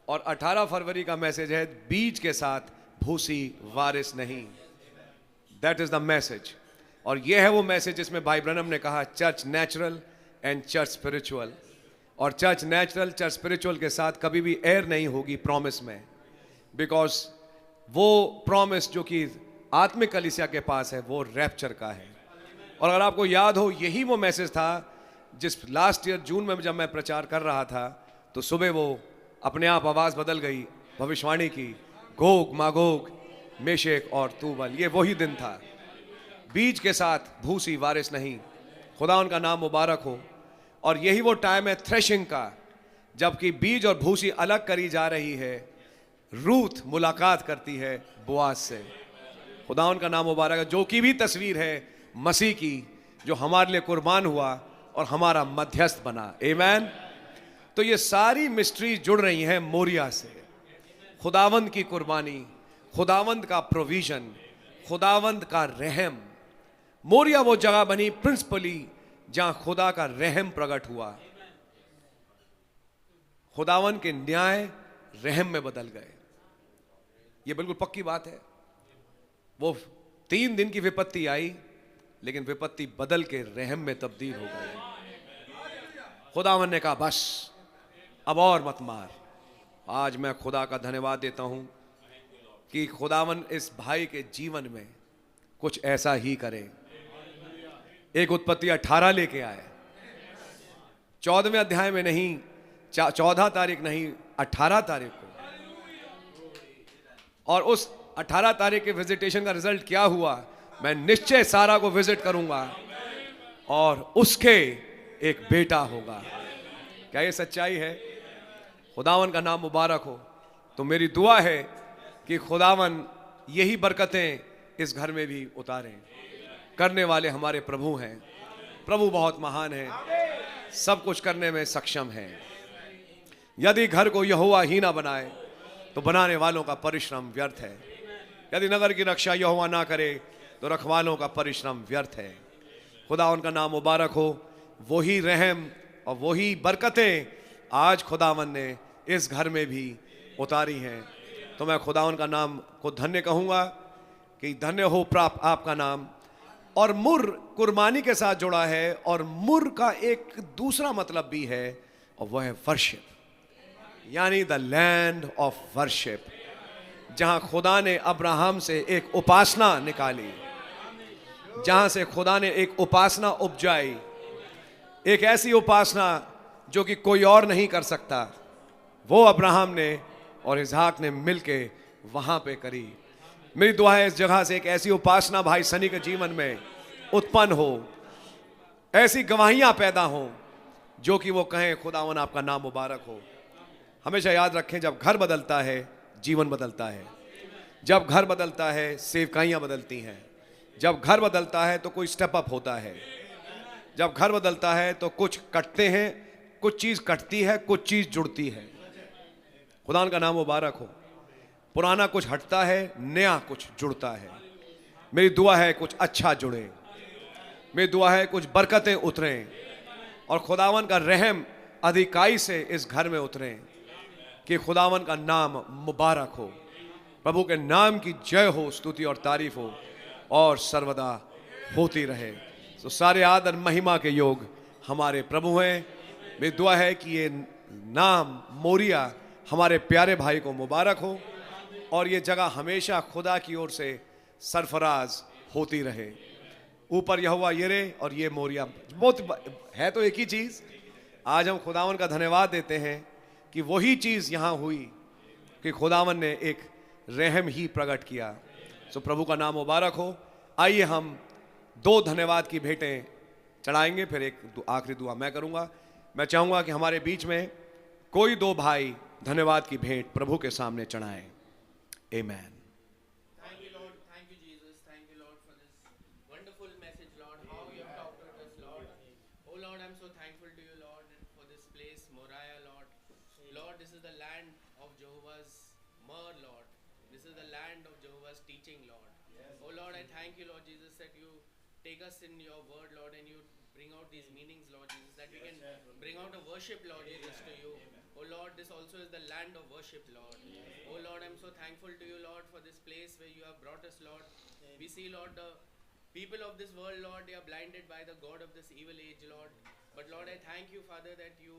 और 18 फरवरी का मैसेज है, बीज के साथ भूसी वारिस नहीं। That is the message. और यह है वो मैसेज जिसमें भाई ब्रनम ने कहा church natural and church spiritual. और चर्च नेचुरल चर्च स्पिरिचुअल के साथ कभी भी एयर नहीं होगी प्रॉमिस में, बिकॉज वो प्रॉमिस जो कि आत्मिक कलीसिया के पास है वो रैप्चर का है। और अगर आपको याद हो, यही वो मैसेज था जिस लास्ट ईयर जून में जब मैं प्रचार कर रहा था, तो सुबह वो अपने आप आवाज बदल गई, भविष्यवाणी की, गोग मागोग मेशेक और तूबल। ये वही दिन था। बीज के साथ भूसी वारिस नहीं। खुदा उनका नाम मुबारक हो। और यही वो टाइम है थ्रेशिंग का, जबकि बीज और भूसी अलग करी जा रही है। रूथ मुलाकात करती है बोआज से। खुदा उनका नाम मुबारक है, जो की भी तस्वीर है मसीह की, जो हमारे लिए कुर्बान हुआ और हमारा मध्यस्थ बना। आमेन। तो ये सारी मिस्ट्री जुड़ रही हैं मोरिया से। खुदावंद की कुर्बानी, खुदावंद का प्रोविजन, खुदावंद का रहम। मोरिया वो जगह बनी प्रिंसिपली जहां खुदा का रहम प्रकट हुआ। खुदावन के न्याय रहम में बदल गए। ये बिल्कुल पक्की बात है। वो 3 दिन की विपत्ति आई, लेकिन विपत्ति बदल के रहम में तब्दील हो गई। खुदावन ने कहा बस अब और मत मार। आज मैं खुदा का धन्यवाद देता हूं कि खुदावन इस भाई के जीवन में कुछ ऐसा ही करे। एक उत्पत्ति 18 लेके आए, 14वें अध्याय में नहीं, 14 तारीख नहीं, 18 तारीख को। और उस 18 तारीख के विजिटेशन का रिजल्ट क्या हुआ? मैं निश्चय सारा को विजिट करूंगा और उसके एक बेटा होगा। क्या ये सच्चाई है? खुदावन का नाम मुबारक हो। तो मेरी दुआ है कि खुदावन यही बरकतें इस घर में भी उतारें। करने वाले हमारे प्रभु हैं। प्रभु बहुत महान है, सब कुछ करने में सक्षम है। यदि घर को यहोवा ही ना बनाए तो बनाने वालों का परिश्रम व्यर्थ है। यदि नगर की रक्षा यहोवा ना करे तो रखवालों का परिश्रम व्यर्थ है। खुदा उनका नाम मुबारक हो। वही रहम और वही बरकतें आज खुदावन ने इस घर में भी उतारी हैं। तो मैं खुदावन का नाम को धन्य कहूँगा कि धन्य हो प्राप्त आपका नाम। और मुर कुर्बानी के साथ जुड़ा है, और मुर का एक दूसरा मतलब भी है, और वह है वर्शिप, यानी द लैंड ऑफ वर्शिप, जहां खुदा ने अब्राहम से एक उपासना निकाली, जहां से खुदा ने एक उपासना उपजाई, एक ऐसी उपासना जो कि कोई और नहीं कर सकता। वो अब्राहम ने और इसहाक ने मिलके वहां पे करी। मेरी दुआ है इस जगह से एक ऐसी उपासना भाई सनी के जीवन में उत्पन्न हो, ऐसी गवाहियां पैदा हो जो कि वो कहें खुदावन आपका नाम मुबारक हो। हमेशा याद रखें, जब घर बदलता है जीवन बदलता है। जब घर बदलता है सेवकाइयां बदलती हैं। जब घर बदलता है तो कोई स्टेप अप होता है। जब घर बदलता है तो कुछ कटते हैं, कुछ चीज कटती है, कुछ चीज जुड़ती है। खुदा का नाम मुबारक हो। पुराना कुछ हटता है, नया कुछ जुड़ता है। मेरी दुआ है कुछ अच्छा जुड़े। मेरी दुआ है कुछ बरकतें उतरें और खुदावन का रहम अधिकाई से इस घर में उतरें कि खुदावन का नाम मुबारक हो। प्रभु के नाम की जय हो, स्तुति और तारीफ हो और सर्वदा होती रहे। तो सारे आदर महिमा के योग हमारे प्रभु हैं। मेरी दुआ है कि ये नाम मोरिया हमारे प्यारे भाई को मुबारक हो और ये जगह हमेशा खुदा की ओर से सरफराज होती रहे। ऊपर यहोवा यिरे और ये मोरिया, बहुत है तो एक ही चीज। आज हम खुदावन का धन्यवाद देते हैं कि वही चीज यहां हुई कि खुदावन ने एक रहम ही प्रकट किया। सो प्रभु का नाम मुबारक हो। आइए हम 2 धन्यवाद की भेंटें चढ़ाएंगे, फिर एक आखिरी दुआ मैं करूंगा। मैं चाहूंगा कि हमारे बीच में कोई 2 भाई धन्यवाद की भेंट प्रभु के सामने चढ़ाएं। आमेन।
Thank you, Lord. Thank you, Jesus. Thank you, Lord, for this wonderful message, Lord. How you have talked with us, Lord. Oh, Lord, I'm so thankful to you, Lord, for this place, Moriah, Lord. Lord, this is the land of Jehovah's Mer, Lord. This is the land of Jehovah's teaching, Lord. Oh Lord, I thank you, Lord Jesus, that you take us in your word, Lord, and you bring out these meanings, Lord Jesus, that we can bring out a worship, Lord Jesus, to you. Oh Lord, this also is the land of worship, Lord. Oh Lord, I'm so thankful to you, Lord, for this place where you have brought us, Lord. We see, Lord, the people of this world, Lord, they are blinded by the God of this evil age, Lord. But Lord, I thank you, Father, that you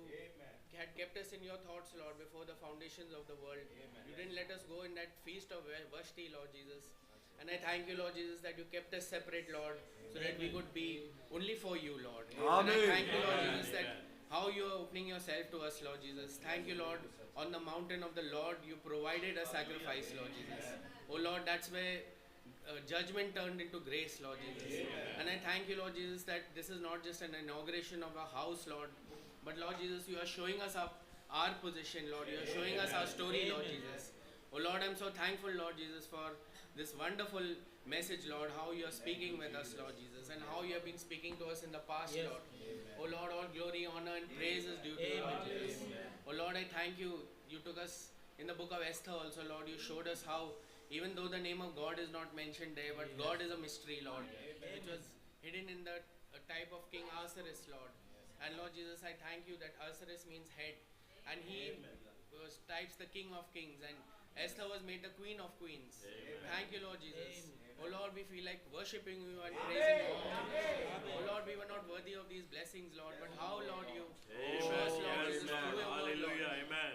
had kept us in your thoughts, Lord, before the foundations of the world. You didn't let us go in that feast of Vashti, Lord Jesus. And I thank you, Lord Jesus, that you kept us separate, Lord, so that we could be only for you, Lord. And I thank you, Lord Jesus, that how you are opening yourself to us, Lord Jesus. Thank you, Lord. On the mountain of the Lord, you provided a sacrifice, Lord Jesus. Oh Lord, that's where judgment turned into grace, Lord Jesus. And I thank you, Lord Jesus, that this is not just an inauguration of a house, Lord, but Lord Jesus, you are showing us up our position, Lord. You are showing us our story, Lord Jesus. Oh Lord, I'm so thankful, Lord Jesus, for this wonderful message, Lord, how you are speaking with us, Lord Jesus, and how you have been speaking to us in the past, Lord. Oh Lord, all glory, honor, and praise is due to you, Lord Jesus. Oh Lord, I thank you. You took us in the book of Esther also, Lord. You showed us how, even though the name of God is not mentioned there, but God is a mystery, Lord, which was hidden in the type of King Ahasuerus, Lord. And Lord Jesus, I thank you that Ahasuerus means head, and he types the King of Kings, and Esther was made the Queen of Queens. Thank you, Lord Jesus. Oh Lord, we feel like worshipping you and praising you. Oh Lord, we were not worthy of these blessings, Lord, but how, Lord, you show us, Lord Jesus, through your word, Lord.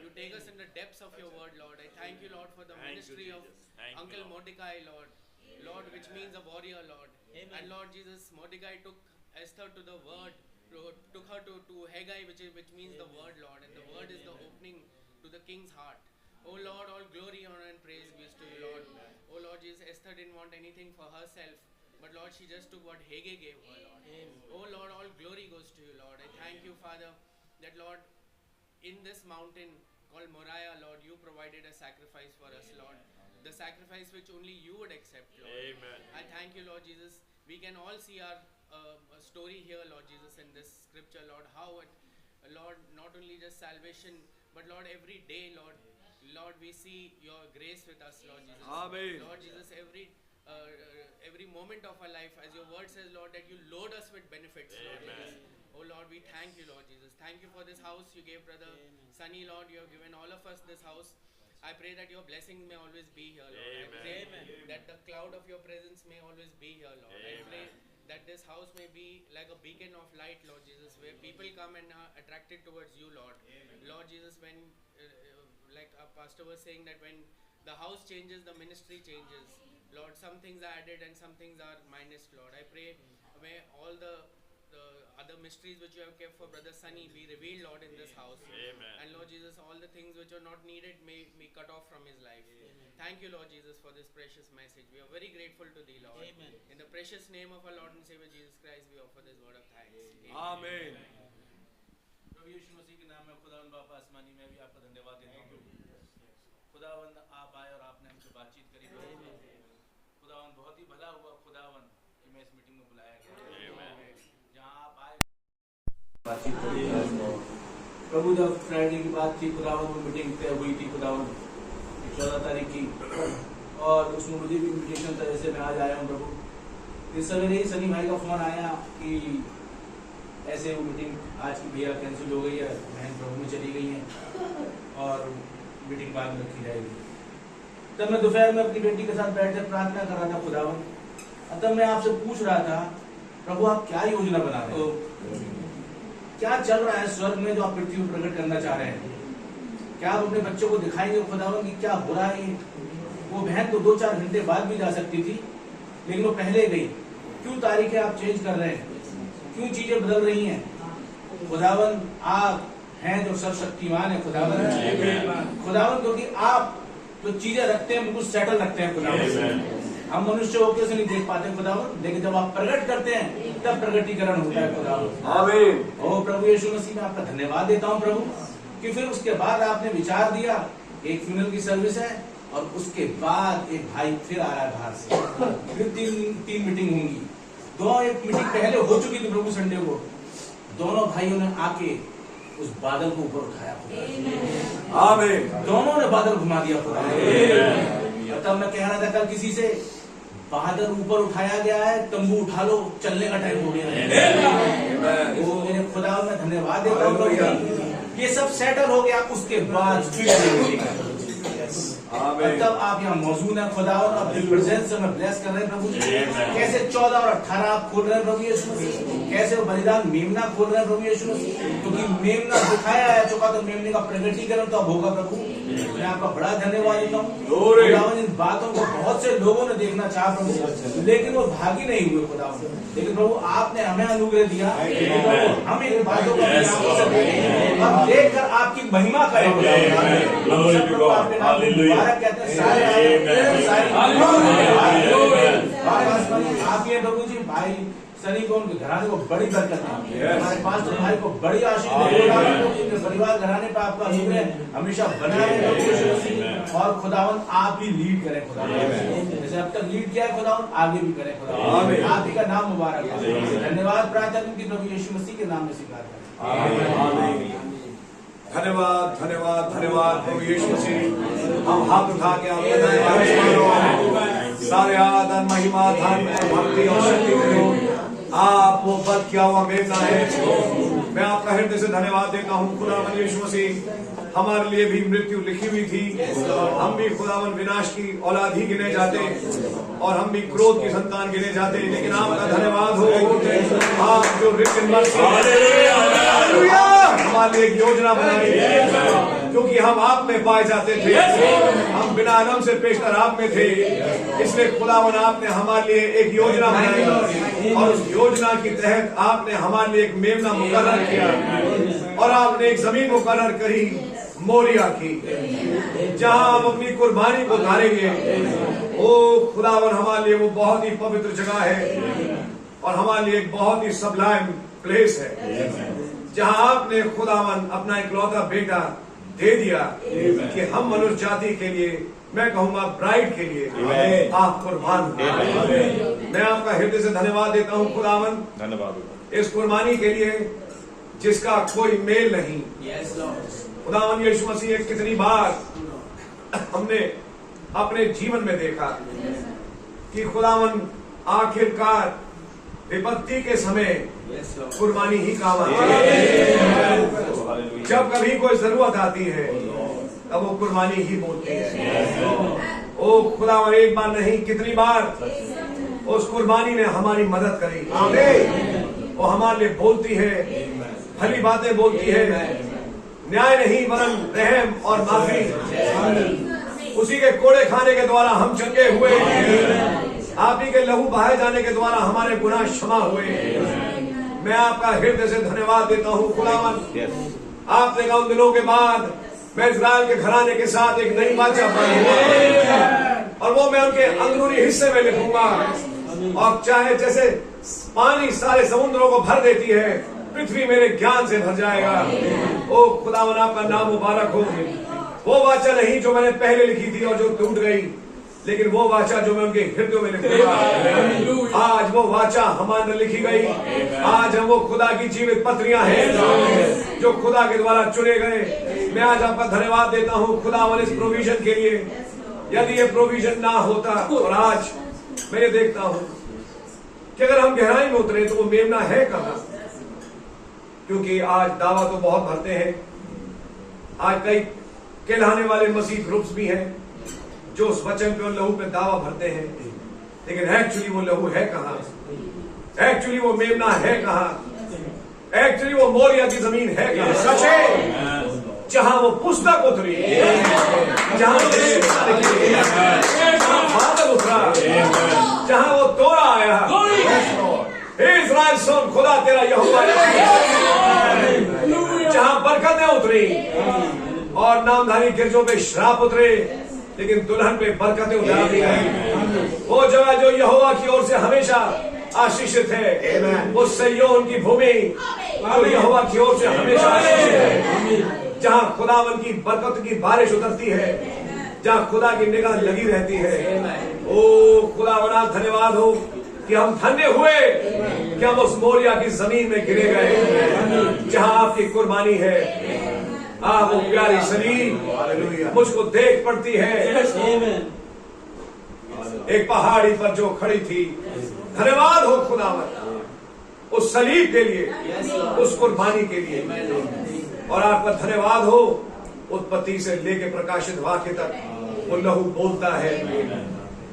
You take us in the depths of your word, Lord. I thank you, Lord, for the ministry of Uncle Mordecai, Lord. Lord, which means a warrior, Lord. And Lord Jesus, Mordecai took Esther to the word, took her to Haggai, which means the word, Lord. And the word is the opening to the king's heart. Oh Lord, all glory, honor, and praise be to you, Lord. Oh Lord Jesus, Esther didn't want anything for herself, but Lord, she just took what Haggai gave her, Lord. Oh Lord, all glory goes to you, Lord. I thank you, Father, that Lord, in this mountain called Moriah, Lord, you provided a sacrifice for us, Lord. The sacrifice which only you would accept, Lord.
Amen.
I thank you, Lord Jesus. We can all see our story here, Lord Jesus, in this scripture, Lord. How it, Lord, not only just salvation, but Lord, every day, Lord, we see your grace with us, Lord Jesus.
Amen.
Lord Jesus, every moment of our life, as your word says, Lord, that you load us with benefits, Lord Jesus. Oh Lord, we thank you, Lord Jesus. Thank you for this house you gave Brother Sunny, Lord. You have given all of us this house. I pray that your blessing may always be here, Lord. I pray that the cloud of your presence may always be here, Lord. I pray that this house may be like a beacon of light, Lord Jesus, where people come and are attracted towards you, Lord. Lord Jesus, when like our pastor was saying, that when the house changes, the ministry changes. Lord, some things are added and some things are minus, Lord. I pray may all the other mysteries which you have kept for Brother Sunny be revealed, Lord, in this house.
Amen.
And Lord Jesus, all the things which are not needed may be cut off from his life. Thank you, Lord Jesus, for this precious message. We are very grateful to thee, Lord. In the precious name of our Lord and Savior Jesus Christ, we offer this word of thanks.
Amen.
प्रभु यीशु मसीह के नाम में खुदावंद बाप आसमानी में भी आपका धन्यवाद देता हूँ। खुदावंद आप आए और आपने हमसे बातचीत करी। खुदावंद बहुत ही भला हुआ खुदावंद कि मैं इस मीटिंग में बुलाया गया, जहाँ आप आए बातचीत करी। प्रभु जब फ्राइडे की बात थी, खुदावंद वो मीटिंग तय हुई थी, खुदावंद 14 तारीख की, और उसमें मुझे भी इन्विटेशन था, जैसे मैं आज आया हूँ प्रभु। इस सवेरे ही सनी भाई का फोन आया कि ऐसे वो मीटिंग आज की भैया कैंसिल हो गई है, बहन प्रभु में चली गई हैं और मीटिंग बाद में रखी जाएगी। तब मैं दोपहर में अपनी बेटी के साथ बैठकर प्रार्थना कर रहा था खुदावंद। तब मैं आपसे पूछ रहा था, प्रभु आप क्या योजना बना रहे हो, क्या चल रहा है स्वर्ग में जो आप पृथ्वी में प्रकट करना चाह रहे हैं? क्या आप अपने बच्चों को दिखाएंगे खुदावंद कि क्या हो रहा है? वो बहन तो 2-4 घंटे बाद भी जा सकती थी, लेकिन वो पहले गई। क्यों तारीखें आप चेंज कर रहे हैं? क्यों चीजें बदल रही हैं? खुदावंद आप हैं जो सर्वशक्तिमान है खुदावंद। खुदावंद क्योंकि आप जो चीजें रखते हैं बिल्कुल सेटल रखते हैं खुदावंद। हम मनुष्य होकर उसे नहीं देख पाते खुदावंद, लेकिन जब आप प्रकट करते हैं तब प्रकटीकरण होता है खुदावंद। आमीन। ओ प्रभु यीशु मसीह में आपका धन्यवाद देता हूँ प्रभु कि फिर उसके बाद आपने विचार दिया एक फ्यूनरल की सर्विस है, और उसके बाद एक भाई फिर आ रहा है बाहर से, फिर तीन मीटिंग होंगी। एक मीटिंग पहले हो चुकी थी प्रभु संडे को। दोनों भाइयों ने आके उस बादल को ऊपर उठाया, आमीन। दोनों ने बादल घुमा दिया खुदा। तब मैं कह रहा था कल किसी से, बादल ऊपर उठाया गया है, तंबू उठा लो, चलने का टाइम हो गया है। वो मेरे खुदा मैं धन्यवाद देता हूँ प्रभु, ये सब सेटल हो गया, उसके बाद फिर तब आप यहाँ मौजूद हैं खुदा, और अपनी प्रेजेंस से मैं ब्लेस कर रहे हैं प्रभु। कैसे 14 और 18 आप खोल रहे हैं प्रभु यीशु मसीह, कैसे वो बलिदान मेमना खोल रहे हैं प्रभु यीशु मसीह, क्योंकि मेमना दिखाया है चुका, तो मेमने का प्रगटीकरण तो अब होगा प्रभु। मैं आपका बड़ा धन्यवाद देता हूँ खुदावन। इन बातों को बहुत से लोगों ने देखना चाहा प्रभु, लेकिन वो भागी नहीं हुए खुदावन, लेकिन प्रभु आपने हमें अनुग्रह दिया, हम इन बातों को देखकर आपकी महिमा करें। कहते हैं आप ये प्रभु जी भाई सनी को, उनके घराने को बड़ी बरकत है, हमारे पास तो भाई को बड़ी आशीष, परिवार घराने पर आपका अनुग्रह हमेशा बना रहे, और खुदावन आप ही लीड करें खुदावन, जैसे अब तक लीड किया है खुदावन आगे भी करें खुदावन, आप ही का नाम मुबारक है। धन्यवाद प्रार्थना की प्रभु यीशु मसीह के नाम में स्वीकार करें।
धन्यवाद धन्यवाद धन्यवाद प्रभु यीशु मसीह। हम हाथ उठा के आपके धन्यवाद, सारे आदर महिमा धन भक्ति और शक्ति को आप वो बद किया हुआ मेमना है। मैं आपका हृदय से धन्यवाद देता हूँ खुदावन यीशु मसीह। हमारे लिए भी मृत्यु लिखी हुई थी, हम भी खुदावन विनाश की औलाद ही गिने जाते, और हम भी क्रोध की संतान गिने जाते, लेकिन आपका धन्यवाद हो, आप जो हमारे लिए एक योजना बनाई, क्योंकि हम आप में पाए जाते थे, हम बिना आलम से पेशतर आप में थे, इसलिए खुदावन आपने हमारे लिए एक योजना बनाई, और उस योजना के तहत आपने हमारे लिए एक मेमना मुकर्रर किया, और आपने एक जमीन मुकर्रर करी मोरिया की, जहां हम अपनी कुर्बानी को उतारेंगे। ओ खुदावन हमारे लिए वो बहुत ही पवित्र जगह है, और हमारे लिए एक बहुत ही सबलाइम प्लेस है, जहां आपने खुदावन अपना इकलौता बेटा दे दिया कि हम मनुष्य जाति के लिए, मैं कहूंगा ब्राइड के लिए आप कुर्बान हो। मैं आपका हृदय से धन्यवाद देता हूं खुदावन, धन्यवाद इस कुर्बानी के लिए जिसका कोई मेल नहीं। खुदावन यीशु मसीह, कितनी बार हमने अपने जीवन में देखा कि खुदावन आखिरकार विपत्ति के समय कुर्बानी ही काम आती है। जब कभी कोई जरूरत आती है तब वो कुर्बानी ही बोलती है। ओ खुदावन, एक बार नहीं कितनी बार उस कुर्बानी ने हमारी मदद करी, वो हमारे लिए बोलती है, भली बातें बोलती है, न्याय नहीं वरन रहम और माफी। उसी के कोड़े खाने के द्वारा हम चंगे हुए, आप ही के लहू बहाए जाने के द्वारा हमारे गुनाह क्षमा हुए। मैं आपका हृदय से धन्यवाद देता हूँ खुदावन। आपने कहा उन दिनों के बाद मैं इस्राएल के घराने के साथ एक नई वाचा बनाऊंगा, और वो मैं उनके अंदरूनी हिस्से में लिखूंगा, और चाहे जैसे पानी सारे समुद्रों को भर देती है, पृथ्वी मेरे ज्ञान से भर जाएगा। ओ खुदावन आपका नाम मुबारक हो। वो वाचा नहीं जो मैंने पहले लिखी थी और जो टूट गई, लेकिन वो वाचा जो मैं उनके हृदय में लिखूंगा। आज वो वाचा हमारे लिखी गई। आज हम वो खुदा की जीवित पत्रियां हैं जो खुदा के द्वारा चुने गए। मैं आज आपका धन्यवाद देता हूँ खुदावन इस प्रोविजन के लिए। यदि ये प्रोविजन ना होता, और आज मैं ये देखता हूँ कि अगर हम गहराई में उतरे तो वो मेमना है कहाँ, क्योंकि आज दावा तो बहुत भरते हैं। आज कई कहलाने वाले मसीह ग्रुप्स भी हैं जो उस वचन पे और लहू पे दावा भरते हैं, लेकिन एक्चुअली वो लहू है कहाँ, एक्चुअली वो मेमना है कहाँ, एक्चुअली वो मोरिया की जमीन है कहाँ। सच है, जहां वो पुस्तक उतरी, जहां बादल उतरा, जहां वो तोड़ा आया, इस्राएल सुन, खुदा तेरा यहोवा, जहां बरकतें उतरी और नामधारी गिरजों पे श्राप उतरे, लेकिन दुल्हन पे बरकतें उतार दी गई। वो जगह जो यहोवा की ओर से हमेशा आशीषित है, वो सिय्योन की भूमि जो यहोवा की ओर से हमेशा आशीषित है, जहां खुदावन की बरकत की बारिश उतरती है, जहां खुदा की निगाह लगी रहती है। ओ खुदावना, धन्यवाद हो कि हम धन्य हुए कि हम उस मोरिया की जमीन में गिरे गए, जहां आपकी कुर्बानी है। आप वो प्यारी शरीर मुझको देख पड़ती है, एक पहाड़ी पर जो खड़ी थी। धन्यवाद हो खुदावन उस सलीब के लिए, उस कुर्बानी के लिए। और आपका धन्यवाद हो उत्पत्ति से लेके प्रकाशित वाक्य तक वो लहू बोलता है।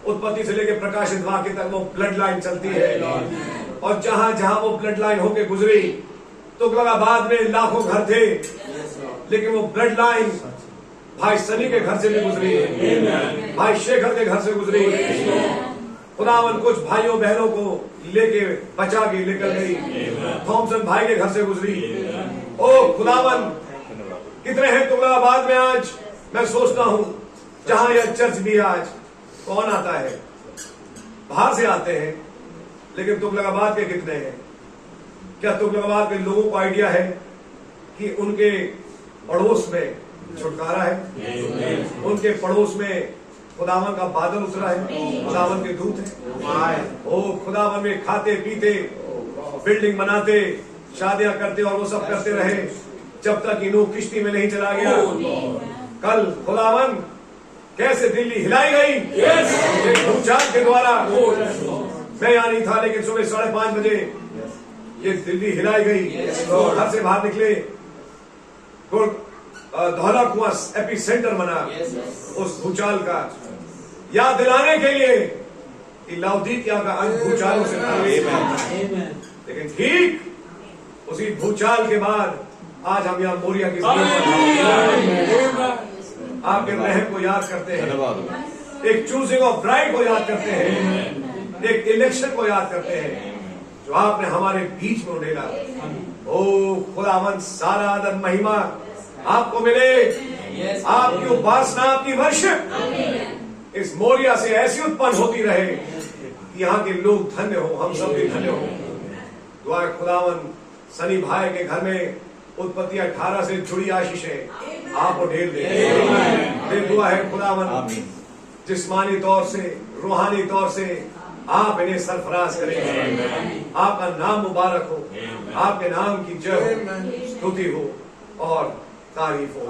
उत्पत्ति से लेके प्रकाशित वाक्य तक वो ब्लड लाइन चलती है। और जहां जहां वो ब्लड लाइन होके गुजरी, तुगलकाबाद में लाखों घर थे, लेकिन वो ब्लड लाइन भाई सनी के घर से भी गुजरी, भाई शेखर के घर से गुजरी। खुदावन कुछ भाइयों बहनों को लेके बचा के लेकर गई, थॉमसन भाई के घर से गुजरी। ओ खुदावन कितने हैं तुगलकाबाद में आज। मैं सोचता हूं जहां यह चर्च भी आज कौन आता है, बाहर से आते हैं, लेकिन तुगलकाबाद के कितने हैं। क्या तुगलकाबाद के लोगों को आइडिया है कि उनके पड़ोस में छुटकारा है, उनके पड़ोस में खुदावन का बादल उतरा है, खुदावन के दूत है। ओ खुदावन में खाते पीते, बिल्डिंग बनाते, शादियां करते और वो सब करते रहे जब तक नूह किश्ती में नहीं चला गया। कल खुदावन कैसे दिल्ली हिलाई गई एक भूचाल के द्वारा। मैं यहाँ नहीं था, लेकिन सुबह 5:30 बजे ये दिल्ली हिलाई गई। घर से बाहर निकले, धौला कुआं एपी सेंटर बना उस भूचाल का, याद दिलाने के लिए कि लाउदीकिया का अंत भूचालों से था। लेकिन ठीक उसी भूचाल के बाद आज हम यहाँ मोरिया की आपके रहम को याद करते हैं, एक चूजिंग ऑफ ब्राइड को याद करते हैं, एक इलेक्शन को याद करते हैं जो आपने हमारे बीच में उड़ेला। ओ खुदावन सारा आदर महिमा आपको मिले। आपकी उपासना, आपकी वर्शिप इस मोरिया से ऐसी उत्पन्न होती रहे कि यहाँ के लोग धन्य हो, हम सब भी धन्य हो। दुआ है खुदावन सनी भाई के घर में उत्पत्ति 18 से जुड़ी आशीषें आपको ढेर दे। दुआ है खुदावन जिस्मानी तौर से, रूहानी तौर से आप इन्हें सरफराज करेंगे। आपका नाम मुबारक हो, आपके नाम की जय हो, स्तुति हो और तारीफ हो।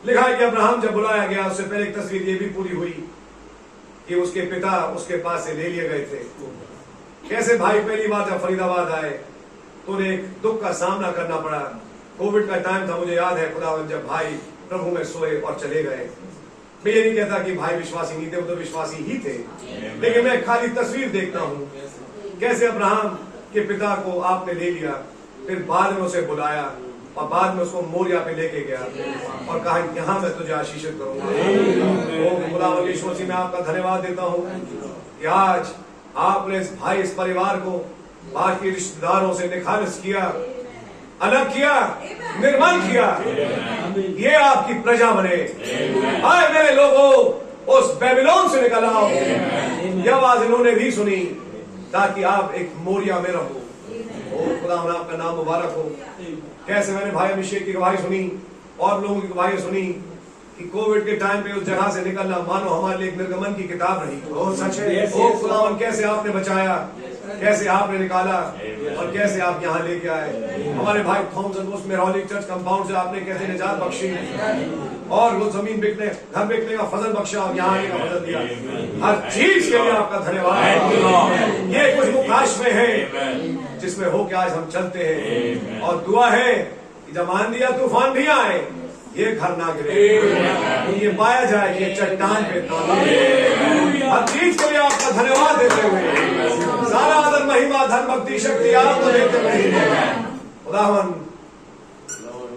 लिखा है कि अब्राहम जब बुलाया गया उससे पहले एक तस्वीर ये भी पूरी हुई कि उसके पिता उसके पास से ले लिए गए थे। कैसे भाई पहली बार जब फरीदाबाद आए तो उन्हें एक दुख का सामना करना पड़ा। कोविड का टाइम था, मुझे याद है खुदावन जब भाई प्रभु में सोए और चले गए। मैं ये नहीं कहता कि भाई विश्वासी नहीं थे, वो तो विश्वासी ही थे, लेकिन मैं खाली तस्वीर देखता हूँ कैसे अब्राहम के पिता को आपने ले लिया, फिर बाद में उसे बुलाया और बाद में उसको मोरिया पे लेके गया और कहा यहाँ मैं तुझे आशीषित करूंगा। खुदावन यीशु मसीह में आपका धन्यवाद देता हूँ कि आज आपने इस भाई, इस परिवार को बाकी रिश्तेदारों से निखालस किया, अलग किया, निर्मल किया। ये आपकी प्रजा बने। आए मेरे लोगों, उस बेबीलोन से निकल आओ। यह आवाज इन्होंने भी सुनी ताकि आप एक मोरिया में रहो। ओ खुदावन आपका नाम मुबारक हो। कैसे मैंने भाई अभिषेक की गवाही सुनी और लोगों की गवाही सुनी कि कोविड के टाइम पे उस जगह से निकलना मानो हमारे लिए एक निर्गमन की किताब रही। ओ सच है। ओ खुदावन कैसे आपने बचाया, कैसे आपने निकाला और कैसे आप यहाँ लेके आए। हमारे भाई थॉमसन उस मेरोलिक चर्च कंपाउंड से आपने कैसे निजात बख्शी और वो जमीन बिकने, घर बिकने का फजल बख्शा और यहाँ आने का फजल दिया। हर चीज के लिए आपका धन्यवाद। ये कुछ मुकाश में है जिसमें हो के आज हम चलते हैं और दुआ है कि जब आंधी या तूफान भी आए ये घर ना गिरे, ये पाया जाए कि चट्टान पे हर चीज के लिए आपका धन्यवाद देते हुए सारा आदर महिमा धर्म भक्ति शक्ति आपको देते हुए खुदावन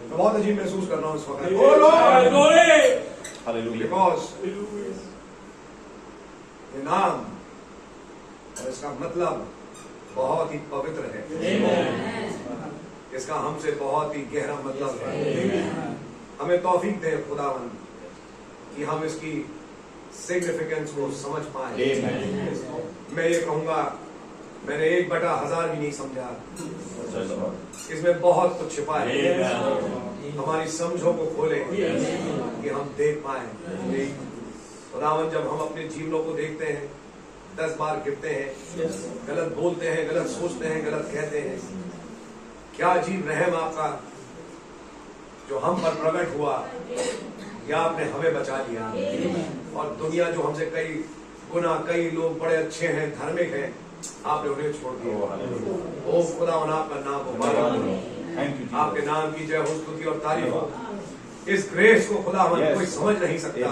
मैं बहुत अजीब महसूस कर रहा हूँ इस वक्त। बिकॉज ये नाम और इसका मतलब बहुत ही पवित्र है, इसका हमसे बहुत ही गहरा मतलब है। हमें तौफीक दे खुदावन कि हम इसकी सिग्निफिकेंस को समझ पाए। मैं ये कहूंगा मैंने 1/1000 भी नहीं समझा, इसमें बहुत कुछ छिपा है। हमारी समझों को खोले कि हम देख पाए। खुदावन जब हम अपने जीवनों को देखते हैं 10 बार गिरते हैं, गलत बोलते हैं, गलत सोचते हैं, गलत कहते हैं। क्या अजीब रहम आपका जो हम पर प्रकट हुआ कि आपने हमें बचा लिया और दुनिया जो हमसे कई गुना कई लोग बड़े अच्छे हैं, धार्मिक हैं, आपने उन्हें छोड़ दिया। ओ खुदावन आपका नाम मुबारक हो, आपके नाम की जय हो, स्तुति और तारीफ हो। इस ग्रेस को खुदावन कोई समझ नहीं सकता।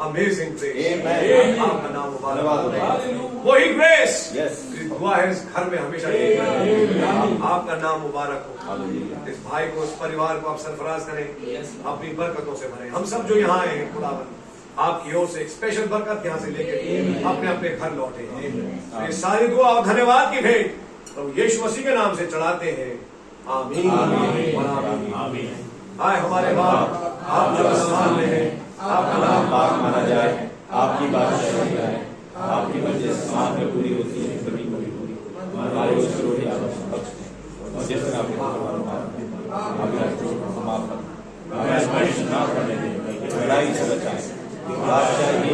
अमेजिंग ग्रेस, आपका नाम मुबारक हो। वही ग्रेस दुआ है इस घर में हमेशा आपका नाम मुबारक हो। इस भाई को, इस परिवार को आप सरफराज करें, अपनी बरकतों से भरें। हम सब जो यहाँ आए हैं खुदावन, आपकी ओर से एक स्पेशल बरकत यहाँ से लेकर अपने अपने घर लौटे। ये सारी दुआ और धन्यवाद की भेंट प्रभु यीशु मसीह के नाम से चढ़ाते हैं। आमीन और आमीन। आए हमारे बाप, आप जो आसमान में हैं, आपका नाम पाक माना जाए, आपकी बादशाही आए, आपकी मर्जी आसमान में पूरी होती है, जमीन में भी पूरी। हमारे रोज की रोटी आप बख्श दें, और जिसमें आपके माफ कर, हमें आजमाइश ना करने दें, लड़ाई से बचाएं। बादशाही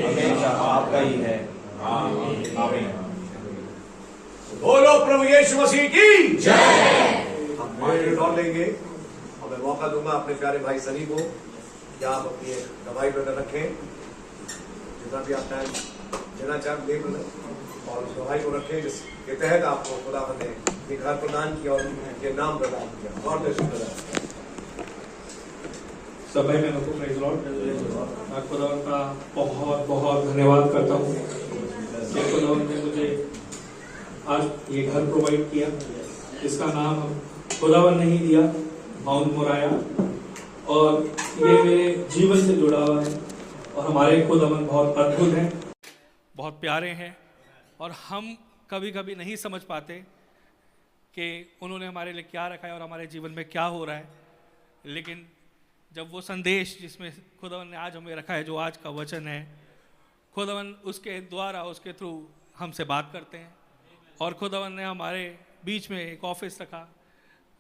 हमेशा आपका ही है। आमीन। बोलो प्रभु यीशु मसीह की जय। हम 5 मिनट और लेंगे और मैं मौका दूंगा अपने प्यारे भाई सनी को कि आप अपनी दवाई वगैरह रखें, जितना भी आप टाइम देना चाहें ले और उस दवाई को रखें जिसके तहत आपको खुदा ने घर प्रदान किया और ये नाम प्रदान किया। God bless you brother.
सभी में को प्रेज लॉर्ड। मैं खुदावन का बहुत बहुत धन्यवाद करता हूँ कि खुदावन ने मुझे आज ये घर प्रोवाइड किया। इसका नाम खुदावन ने ही दिया, माउंट मोराया, और ये मेरे जीवन से जुड़ा हुआ है। और हमारे खुदावन बहुत अद्भुत हैं, बहुत प्यारे हैं, और हम कभी कभी नहीं समझ पाते कि उन्होंने हमारे लिए क्या रखा है और हमारे जीवन में क्या हो रहा है। लेकिन जब वो संदेश जिसमें खुदावन ने आज हमें रखा है, जो आज का वचन है, खुदावन उसके द्वारा, उसके थ्रू हमसे बात करते हैं। और खुदावन ने हमारे बीच में एक ऑफिस रखा,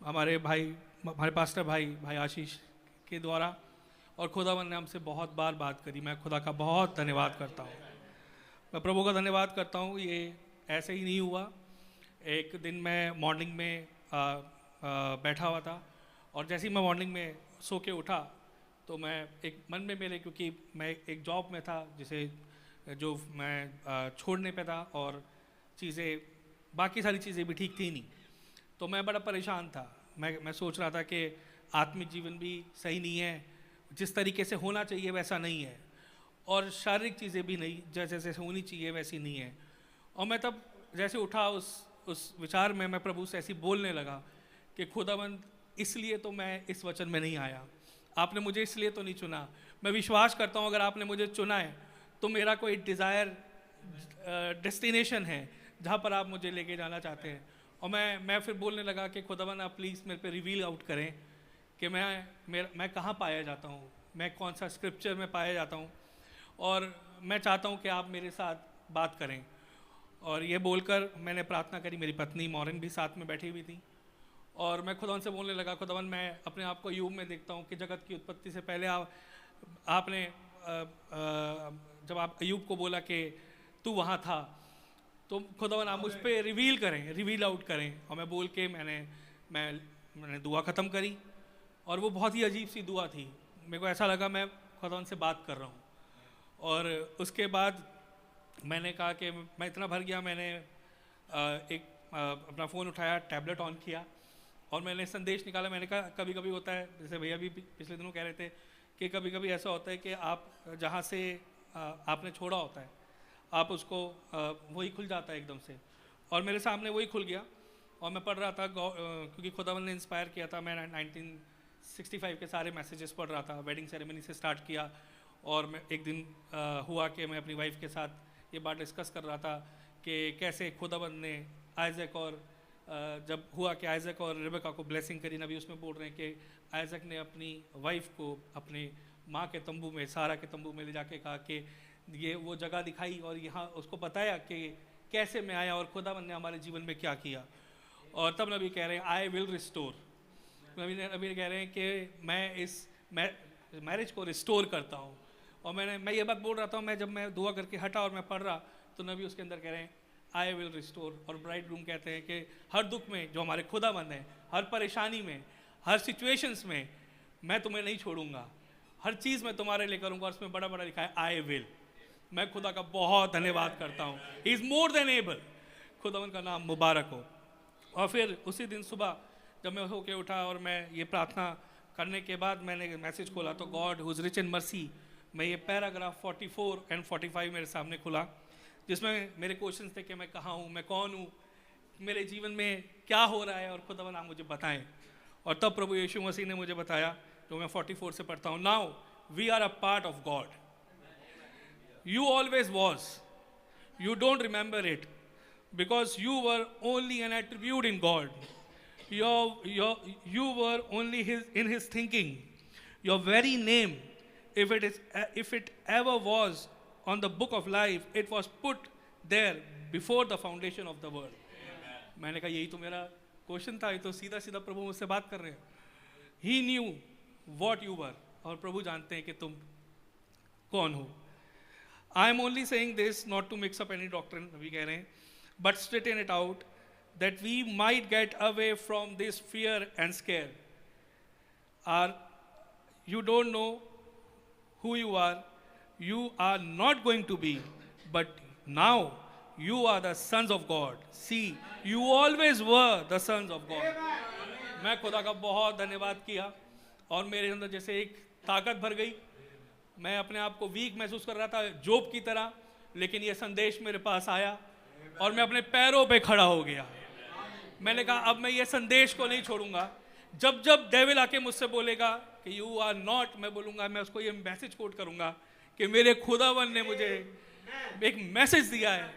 हमारे पास्टर भाई आशीष के द्वारा, और खुदावन ने हमसे बहुत बार बात करी। मैं खुदा का बहुत धन्यवाद करता हूँ, मैं प्रभु का धन्यवाद करता हूँ। ये ऐसे ही नहीं हुआ। एक दिन मैं मॉर्निंग में बैठा हुआ था, और जैसे ही मैं मॉर्निंग में सो के उठा तो मैं एक मन में मेरे, क्योंकि मैं एक जॉब में था जो मैं छोड़ने पे था, और चीज़ें बाकी सारी चीज़ें भी ठीक थी नहीं, तो मैं बड़ा परेशान था। मैं सोच रहा था कि आत्मिक जीवन भी सही नहीं है, जिस तरीके से होना चाहिए वैसा नहीं है, और शारीरिक चीज़ें भी नहीं जैसे जैसे होनी चाहिए वैसी नहीं है। और मैं तब जैसे उठा उस विचार में मैं प्रभु से ऐसी बोलने लगा कि खुदावंद, इसलिए तो मैं इस वचन में नहीं आया, आपने मुझे इसलिए तो नहीं चुना। मैं विश्वास करता हूँ अगर आपने मुझे चुना है तो मेरा कोई डिज़ायर डेस्टिनेशन है जहाँ पर आप मुझे लेके जाना चाहते हैं। और मैं फिर बोलने लगा कि खुदावन आप प्लीज़ मेरे पे रिवील आउट करें कि मैं कहाँ पाया जाता हूँ, मैं कौन सा स्क्रिप्चर में पाया जाता हूँ, और मैं चाहता हूँ कि आप मेरे साथ बात करें। और ये बोलकर मैंने प्रार्थना करी। मेरी पत्नी मॉरिन भी साथ में बैठी हुई थी, और मैं खुदावन से बोलने लगा, खुदावन मैं अपने आप को अय्यूब में देखता हूँ कि जगत की उत्पत्ति से पहले आपने जब आप अय्यूब को बोला कि तू वहाँ था, तो खुदावन आप मुझ पर रिवील आउट करें। और मैं बोल के मैंने दुआ ख़त्म करी, और वो बहुत ही अजीब सी दुआ थी। मेरे को ऐसा लगा मैं खुदावन से बात कर रहा हूँ। और उसके बाद मैंने कहा कि मैं इतना भर गया, मैंने अपना फ़ोन उठाया, टैबलेट ऑन किया, और मैंने संदेश निकाला। मैंने कहा कभी कभी होता है, जैसे भैया भी पिछले दिनों कह रहे थे कि कभी कभी ऐसा होता है कि आप जहाँ से आपने छोड़ा होता है, आप उसको वही खुल जाता है एकदम से। और मेरे सामने वही खुल गया, और मैं पढ़ रहा था क्योंकि खुदावन ने इंस्पायर किया था। मैं 1965 के सारे मैसेजेस पढ़ रहा था, वेडिंग सेरेमनी से स्टार्ट किया। और मैं एक दिन हुआ कि मैं अपनी वाइफ के साथ ये बात डिस्कस कर रहा था कि कैसे खुदावन ने आइजक, और जब हुआ कि आइजक और रिबेका को ब्लेसिंग करी, नबी उसमें बोल रहे हैं कि आइजक ने अपनी वाइफ को अपने माँ के तंबू में, सारा के तंबू में ले जाके कहा कि ये वो जगह दिखाई, और यहाँ उसको बताया कि कैसे मैं आया और खुदावन ने हमारे जीवन में क्या किया। और तब नबी कह रहे हैं आई विल रिस्टोर। नबी कह रहे हैं कि मैं इस मैरिज को रिस्टोर करता हूँ। और मैं ये बात बोल रहा था, जब मैं दुआ करके हटा और मैं पढ़ रहा, तो नबी उसके अंदर कह रहे हैं आई विल रिस्टोर। और ब्राइड रूम कहते हैं कि हर दुख में जो हमारे खुदावंद हैं, हर परेशानी में, हर सिचुएशंस में मैं तुम्हें नहीं छोड़ूंगा, हर चीज़ में तुम्हारे लिए करूँगा। और उसमें बड़ा बड़ा लिखा है आई विल। मैं खुदा का बहुत धन्यवाद करता हूँ। He is more than able. खुदावन का नाम मुबारक हो। और फिर उसी दिन सुबह जब मैं होके उठा और मैं ये प्रार्थना करने के बाद मैंने मैसेज खोला तो God who is rich in mercy में ये पैराग्राफ 44 एंड 45 मेरे सामने खुला, जिसमें मेरे क्वेश्चंस थे कि मैं कहाँ हूँ, मैं कौन हूँ, मेरे जीवन में क्या हो रहा है, और खुदावन आप मुझे बताएं। और तब प्रभु यीशु मसीह ने मुझे बताया, जो मैं 44 से पढ़ता हूँ, now we are a part of God, you always was, you don't remember it because you were only an attribute in God, you were only in his thinking, your very name, if it ever was on the book of life, it was put there before the foundation of the world. मैंने कहा यही तो मेरा question था, ये तो सीधा सीधा प्रभु मुझसे बात कर रहे हैं। He knew what you were, और प्रभु जानते हैं कि तुम कौन हो। I am only saying this not to mix up any doctrine, अभी कह रहे हैं, but straighten it out that we might get away from this fear and scare. You don't know who you are not going to be, but now you are the sons of God. See, you always were the sons of God. मैं खुदा का बहुत धन्यवाद किया और मेरे अंदर जैसे एक ताकत भर गई। मैं अपने आप को वीक महसूस कर रहा था, जोब की तरह, लेकिन ये संदेश मेरे पास आया और मैं अपने पैरों पे खड़ा हो गया। मैंने कहा अब मैं ये संदेश को नहीं छोड़ूंगा। जब जब डेविल आके मुझसे बोलेगा कि यू आर नॉट, मैं बोलूंगा, मैं उसको ये मैसेज कोट करूंगा कि मेरे खुदावन ने मुझे एक मैसेज दिया है,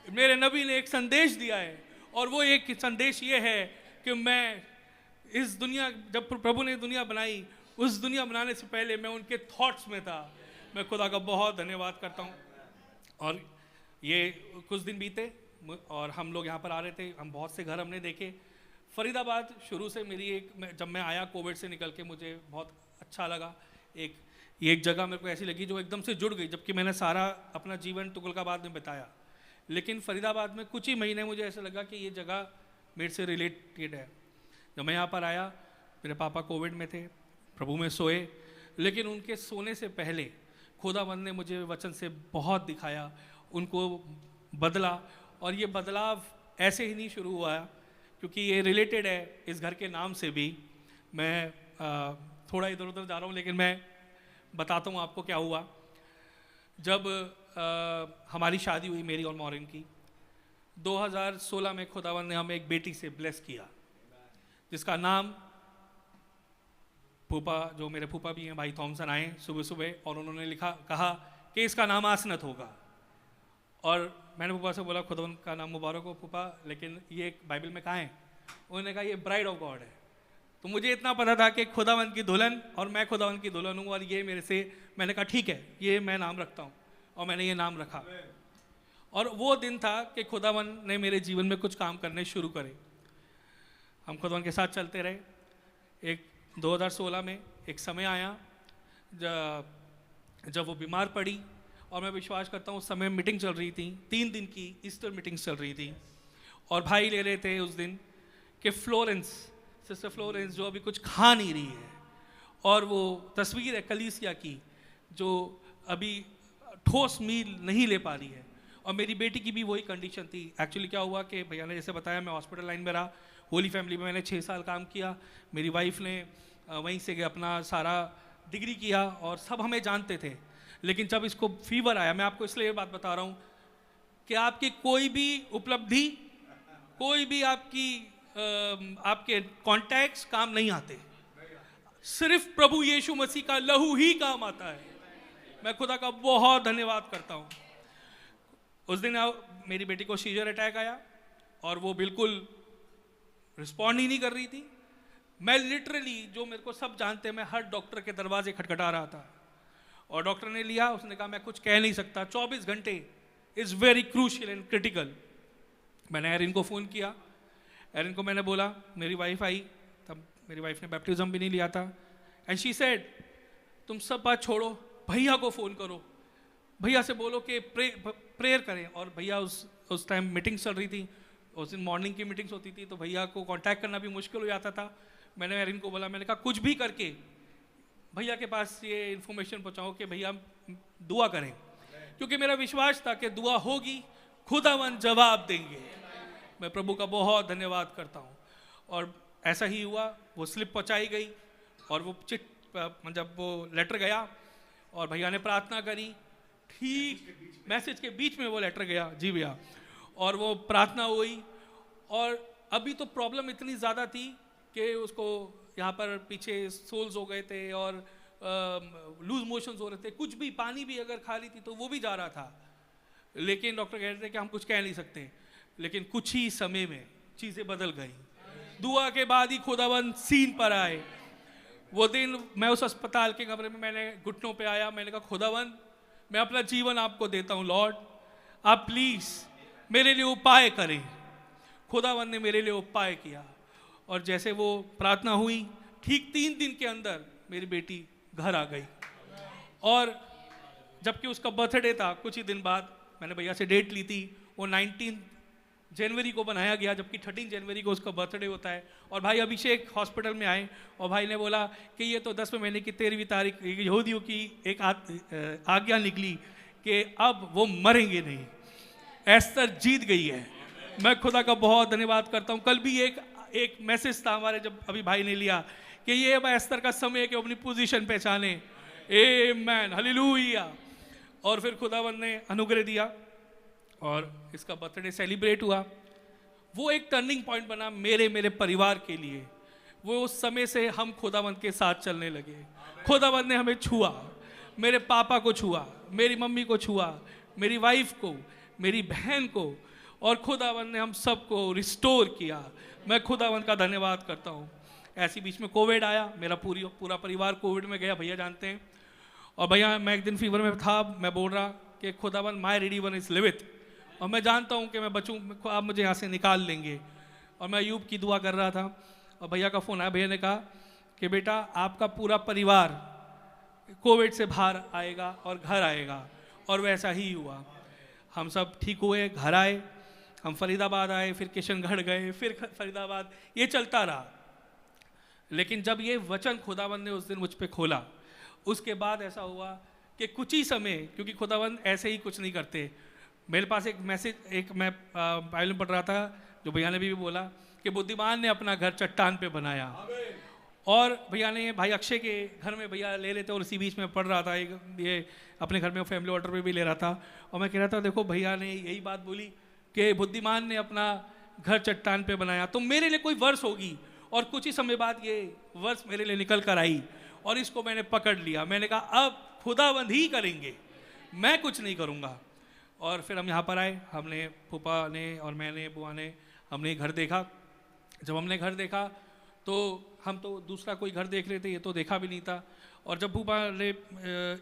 मेरे नबी ने एक संदेश दिया है, और वो एक संदेश ये है कि मैं इस दुनिया, जब प्रभु ने दुनिया बनाई, उस दुनिया बनाने से पहले मैं उनके थॉट्स में था। मैं खुदा का बहुत धन्यवाद करता हूँ। और ये कुछ दिन बीते और हम लोग यहाँ पर आ रहे थे, हम बहुत से घर हमने देखे। फरीदाबाद शुरू से मेरी जब मैं आया कोविड से निकल के, मुझे बहुत अच्छा लगा। ये एक जगह मेरे को ऐसी लगी जो एकदम से जुड़ गई, जबकि मैंने सारा अपना जीवन तुगलकाबाद में बिताया, लेकिन फरीदाबाद में कुछ ही महीने मुझे ऐसा लगा कि ये जगह मेरे से रिलेटेड है। जब मैं यहाँ पर आया, मेरे पापा कोविड में थे, प्रभु में सोए, लेकिन उनके सोने से पहले खुदावंद ने मुझे वचन से बहुत दिखाया, उनको बदला। और ये बदलाव ऐसे ही नहीं शुरू हुआ, क्योंकि ये रिलेटेड है इस घर के नाम से भी। मैं थोड़ा इधर उधर जा रहा हूँ, लेकिन मैं बताता हूँ आपको क्या हुआ। जब हमारी शादी हुई मेरी और मॉरिन की, 2016 में खुदावंद ने हमें एक बेटी से ब्लेस किया, जिसका नाम फूफा, जो मेरे फूफा भी हैं, भाई थॉमसन, आए सुबह सुबह और उन्होंने कहा कि इसका नाम आसनत होगा। और मैंने फूफा से बोला खुदावंद का नाम मुबारक हो फूफा, लेकिन ये बाइबल में कहाँ है? उन्होंने कहा ये ब्राइड ऑफ गॉड है। तो मुझे इतना पता था कि खुदावंद की दुल्हन और मैं खुदावंद की दुल्हन हूँ, और ये मेरे से, मैंने कहा ठीक है, ये मैं नाम रखता हूँ, और मैंने ये नाम रखा। और वो दिन था कि खुदावंद ने मेरे जीवन में कुछ काम करने शुरू करे। हम खुदावंद के साथ चलते रहे। एक 2016 में एक समय आया जब वो बीमार पड़ी, और मैं विश्वास करता हूँ उस समय मीटिंग चल रही थी, 3 दिन की ईस्टर मीटिंग चल रही थी, और भाई ले रहे थे उस दिन कि फ्लोरेंस, सिस्टर फ्लोरेंस जो अभी कुछ खा नहीं रही है, और वो तस्वीर है कलीसिया की जो अभी ठोस मील नहीं ले पा रही है। और मेरी बेटी की भी वही कंडीशन थी। एक्चुअली क्या हुआ कि भैया ने जैसे बताया, मैं हॉस्पिटल लाइन में रहा, होली फैमिली में मैंने 6 साल काम किया, मेरी वाइफ ने वहीं से अपना सारा डिग्री किया, और सब हमें जानते थे। लेकिन जब इसको फीवर आया, मैं आपको इसलिए बात बता रहा हूँ कि आपकी कोई भी उपलब्धि, कोई भी आपके कॉन्टैक्ट्स काम नहीं आते, सिर्फ प्रभु यीशु मसीह का लहू ही काम आता है। मैं खुदा का बहुत धन्यवाद करता हूँ। उस दिन मेरी बेटी को सीजर अटैक आया, और वो बिल्कुल रिस्पॉन्ड ही नहीं कर रही थी। मैं लिटरली, जो मेरे को सब जानते हैं, मैं हर डॉक्टर के दरवाजे खटखटा रहा था, और डॉक्टर ने लिया, उसने कहा मैं कुछ कह नहीं सकता, 24 घंटे is very crucial and critical. मैंने एरिन को फ़ोन किया, एरिन को मैंने बोला, मेरी वाइफ आई, तब मेरी वाइफ ने बैप्टिज्म भी नहीं लिया था, एंड शी सेड तुम सब बात छोड़ो, भैया को फ़ोन करो, भैया से बोलो कि प्रेयर करें। और भैया उस टाइम मीटिंग्स चल रही थी, उस दिन मॉर्निंग की मीटिंग्स होती थी, तो भैया को कांटेक्ट करना भी मुश्किल हो जाता था। मैंने एरिन को बोला, मैंने कहा कुछ भी करके भैया के पास ये इन्फॉर्मेशन पहुंचाओ कि भैया दुआ करें। क्योंकि मेरा विश्वास था कि दुआ होगी, खुदावन जवाब देंगे। मैं प्रभु का बहुत धन्यवाद करता हूँ। और ऐसा ही हुआ, वो स्लिप पहुँचाई गई और वो जब वो लेटर गया और भैया ने प्रार्थना करी, ठीक मैसेज के बीच में वो लेटर गया, जी भैया, और वो प्रार्थना हुई। और अभी तो प्रॉब्लम इतनी ज़्यादा थी कि उसको यहाँ पर पीछे सोल्स हो गए थे और लूज मोशंस हो रहे थे, कुछ भी पानी भी अगर खा रही थी तो वो भी जा रहा था। लेकिन डॉक्टर कह रहे थे कि हम कुछ कह नहीं सकते, लेकिन कुछ ही समय में चीज़ें बदल गई। दुआ के बाद ही खुदावन सीन पर आए। वो दिन मैं उस अस्पताल के कमरे में मैंने घुटनों पे आया, मैंने कहा खुदावन मैं अपना जीवन आपको देता हूँ लॉर्ड, आप प्लीज़ मेरे लिए उपाय करें। खुदावन ने मेरे लिए उपाय किया और जैसे वो प्रार्थना हुई, ठीक 3 दिन के अंदर मेरी बेटी घर आ गई। और जबकि उसका बर्थडे था, कुछ ही दिन बाद मैंने भैया से डेट ली थी, वो 19 जनवरी को बनाया गया, जबकि 13 जनवरी को उसका बर्थडे होता है। और भाई अभिषेक हॉस्पिटल में आए और भाई ने बोला कि ये तो 10वें महीने की 13वीं तारीख यहूदियों की एक आज्ञा निकली कि अब वो मरेंगे नहीं, एस्तर जीत गई है। मैं खुदा का बहुत धन्यवाद करता हूँ। कल भी एक मैसेज था हमारे, जब अभी भाई ने लिया कि ये अब एस्तर का समय है कि अपनी पोजीशन पहचाने। आमेन, हालेलुया। और फिर खुदावन ने अनुग्रह दिया और इसका बर्थडे सेलिब्रेट हुआ। वो एक टर्निंग पॉइंट बना मेरे परिवार के लिए। वो उस समय से हम खुदावन के साथ चलने लगे। खुदावन ने हमें छुआ, मेरे पापा को छुआ, मेरी मम्मी को छुआ, मेरी वाइफ को, मेरी बहन को, और खुदावन ने हम सबको रिस्टोर किया। मैं खुदावन का धन्यवाद करता हूँ। ऐसी बीच में कोविड आया, मेरा पूरा परिवार कोविड में गया, भैया जानते हैं। और भैया मैं एक दिन फीवर में था, मैं बोल रहा कि खुदावन माय रिडीमर इज लिविथ, और मैं जानता हूँ कि मैं बचूँ, आप मुझे यहाँ से निकाल लेंगे। और मैं अय्यूब की दुआ कर रहा था और भैया का फ़ोन आया। भैया ने कहा कि बेटा आपका पूरा परिवार कोविड से बाहर आएगा और घर आएगा। और वैसा ही हुआ। हम सब ठीक हुए, घर आए, हम फरीदाबाद आए, फिर किशनगढ़ गए, फिर फरीदाबाद, ये चलता रहा। लेकिन जब ये वचन खुदावन ने उस दिन मुझ पे खोला, उसके बाद ऐसा हुआ कि कुछ ही समय, क्योंकि खुदावन ऐसे ही कुछ नहीं करते। मेरे पास एक मैसेज, मैं बाइबल में पढ़ रहा था, जो भैया ने भी बोला कि बुद्धिमान ने अपना घर चट्टान पे बनाया। और भैया ने भाई अक्षय के घर में भैया ले लेते, और इसी बीच में पढ़ रहा था, ये अपने घर में फैमिली ऑर्डर पे भी ले रहा था। और मैं कह रहा था देखो भैया ने यही बात बोली कि बुद्धिमान ने अपना घर चट्टान पे बनाया, तो मेरे लिए कोई वर्ष होगी। और कुछ ही समय बाद ये वर्ष मेरे लिए निकल कर आई और इसको मैंने पकड़ लिया। मैंने कहा अब खुदावंद ही करेंगे, मैं कुछ नहीं करूँगा। और फिर हम यहाँ पर आए, हमने फूफा ने और मैंने, बुआ ने, हमने घर देखा। जब हमने घर देखा तो हम तो दूसरा कोई घर देख रहे थे, ये तो देखा भी नहीं था। और जब फूफा ने,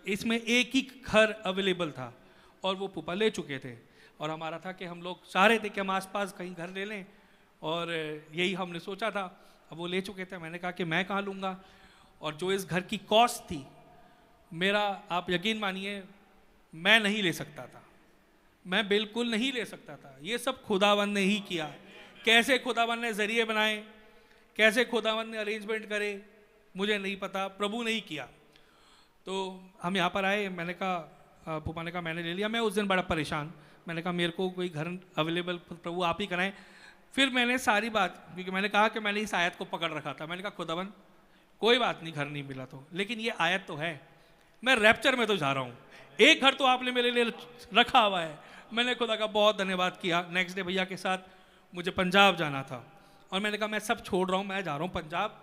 इसमें एक ही घर अवेलेबल था और वो फूफा ले चुके थे। और हमारा था कि हम लोग चाह रहे थे कि हम आसपास कहीं घर ले लें, और यही हमने सोचा था। अब वो ले चुके थे, मैंने कहा कि मैं कहाँ लूँगा। और जो इस घर की कॉस्ट थी, मेरा, आप यकीन मानिए, मैं नहीं ले सकता था, मैं बिल्कुल नहीं ले सकता था। ये सब खुदावन ने ही किया। कैसे खुदावन ने जरिए बनाए, कैसे खुदावन ने अरेंजमेंट करे, मुझे नहीं पता, प्रभु ने ही किया। तो हम यहाँ पर आए, मैंने कहा, फूफा ने कहा मैंने ले लिया। मैं उस दिन बड़ा परेशान, मैंने कहा मेरे को कोई घर अवेलेबल प्रभु आप ही कराएं। फिर मैंने सारी बात, क्योंकि मैंने कहा कि मैंने इस आयत को पकड़ रखा था, मैंने कहा खुदावन कोई बात नहीं, घर नहीं मिला तो, लेकिन ये आयत तो है, मैं रैप्चर में तो जा रहा हूँ, एक घर तो आपने मेरे लिए रखा हुआ है। मैंने खुदा का बहुत धन्यवाद किया। नेक्स्ट डे भैया के साथ मुझे पंजाब जाना था और मैंने कहा मैं सब छोड़ रहा हूँ, मैं जा रहा हूँ पंजाब,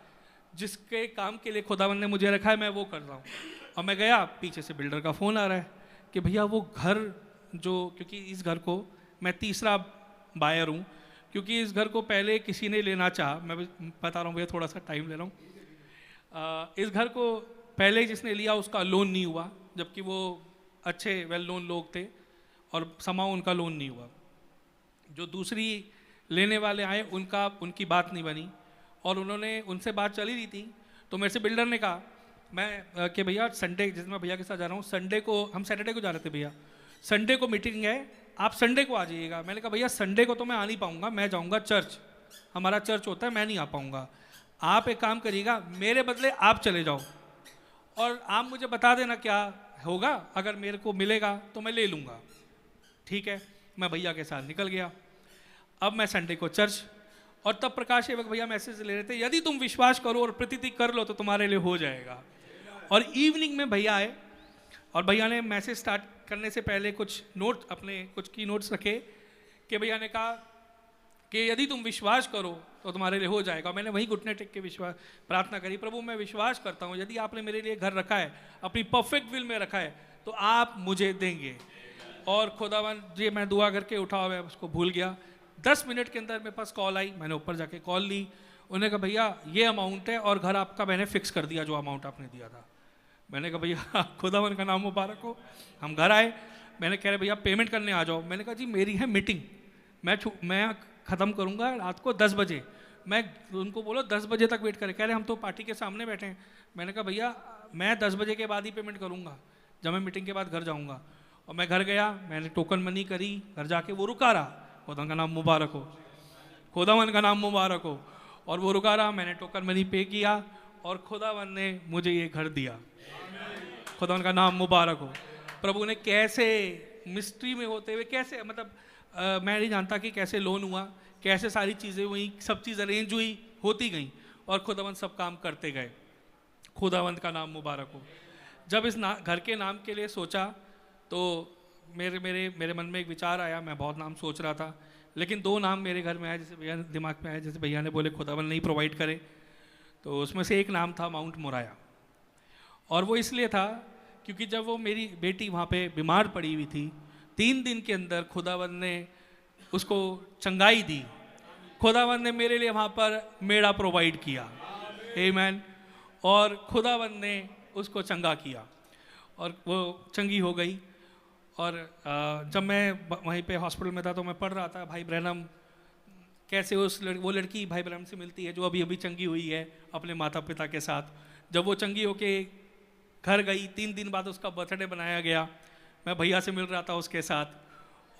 जिसके काम के लिए खुदावन ने मुझे रखा है मैं वो कर रहा हूँ। और मैं गया, पीछे से बिल्डर का फ़ोन आ रहा है कि भैया वो घर जो, क्योंकि इस घर को मैं तीसरा बायर हूँ, क्योंकि इस घर को पहले किसी ने लेना चाहा, मैं बता रहा हूँ भैया थोड़ा सा टाइम ले रहा हूँ। इस घर को पहले जिसने लिया उसका लोन नहीं हुआ, जबकि वो अच्छे वेल नोन लोग थे और समाओ उनका लोन नहीं हुआ। जो दूसरी लेने वाले आए उनकी बात नहीं बनी और उन्होंने, उनसे बात चली रही थी। तो मेरे से बिल्डर ने कहा मैं कि भैया संडे, जिस मैं भैया के साथ जा रहा हूँ, संडे को, हम सैटरडे को जा रहे थे भैया, संडे को मीटिंग है, आप संडे को आ जाइएगा। मैंने कहा भैया संडे को तो मैं आ नहीं पाऊँगा, मैं जाऊँगा चर्च, हमारा चर्च होता है, मैं नहीं आ पाऊँगा। आप एक काम करिएगा, मेरे बदले आप चले जाओ और आप मुझे बता देना क्या होगा, अगर मेरे को मिलेगा तो मैं ले लूँगा। ठीक है, मैं भैया के साथ निकल गया। अब मैं संडे को चर्च, और तब प्रकाश सेवक भैया मैसेज ले रहे थे, यदि तुम विश्वास करो और प्रतिति कर लो तो तुम्हारे लिए हो जाएगा। और इवनिंग में भैया आए और भैया ने मैसेज स्टार्ट करने से पहले कुछ नोट, अपने कुछ की नोट्स रखे कि भैया ने कहा कि यदि तुम विश्वास करो तो तुम्हारे लिए हो जाएगा। मैंने वही घुटने टेक के विश्वास प्रार्थना करी, प्रभु मैं विश्वास करता हूँ यदि आपने मेरे लिए घर रखा है, अपनी परफेक्ट विल में रखा है, तो आप मुझे देंगे। और खुदावन जी, मैं दुआ करके उठा हुआ है, उसको भूल गया। 10 मिनट के अंदर मेरे पास कॉल आई, मैंने ऊपर जाके कॉल ली। उन्होंने कहा भैया ये अमाउंट है और घर आपका मैंने फिक्स कर दिया, जो अमाउंट आपने दिया था। मैंने कहा भैया खुदावन का नाम मुबारक हो। हम घर आए, मैंने कह रहे भैया पेमेंट करने आ जाओ। मैंने कहा जी मेरी है मीटिंग, मैं ख़त्म करूँगा रात को 10 बजे। मैं उनको बोलो 10 बजे तक वेट करें। कह रहे हम तो पार्टी के सामने बैठे हैं। मैंने कहा भैया मैं 10 बजे के बाद ही पेमेंट करूँगा, जब मैं मीटिंग के बाद घर जाऊँगा। और मैं घर गया, मैंने टोकन मनी करी, घर जाके वो रुका रहा। खुदावन का नाम मुबारक हो, खुदावन का नाम मुबारक हो। और वो रुका रहा, मैंने टोकन मनी पे किया और खुदावन ने मुझे ये घर दिया। खुदावन का नाम मुबारक हो। प्रभु ने कैसे मिस्ट्री में होते हुए, कैसे मतलब मैं नहीं जानता कि कैसे लोन हुआ, कैसे सारी चीज़ें हुई, सब चीज़ अरेंज हुई, होती गई और खुदावंत सब काम करते गए। खुदावंत का नाम मुबारक हो। जब इस घर के नाम के लिए सोचा तो मेरे मन में एक विचार आया। मैं बहुत नाम सोच रहा था, लेकिन 2 नाम मेरे घर में आए, जैसे भैया दिमाग में आया। जैसे भैया ने बोले खुदावंत नहीं प्रोवाइड करे, तो उसमें से एक नाम था माउंट मोराया। और वो इसलिए था क्योंकि जब वो मेरी बेटी वहाँ पे बीमार पड़ी हुई थी, 3 दिन के अंदर खुदावंत ने उसको चंगाई दी। खुदावंत ने मेरे लिए वहाँ पर मेड़ा प्रोवाइड किया, आमीन। और खुदावंत ने उसको चंगा किया और वो चंगी हो गई। और जब मैं वहीं पे हॉस्पिटल में था तो मैं पढ़ रहा था भाई ब्रैनम कैसे वो लड़की भाई ब्रैनम से मिलती है जो अभी अभी चंगी हुई है अपने माता पिता के साथ। जब वो चंगी होके घर गई, 3 दिन बाद उसका बर्थडे बनाया गया। मैं भैया से मिल रहा था उसके साथ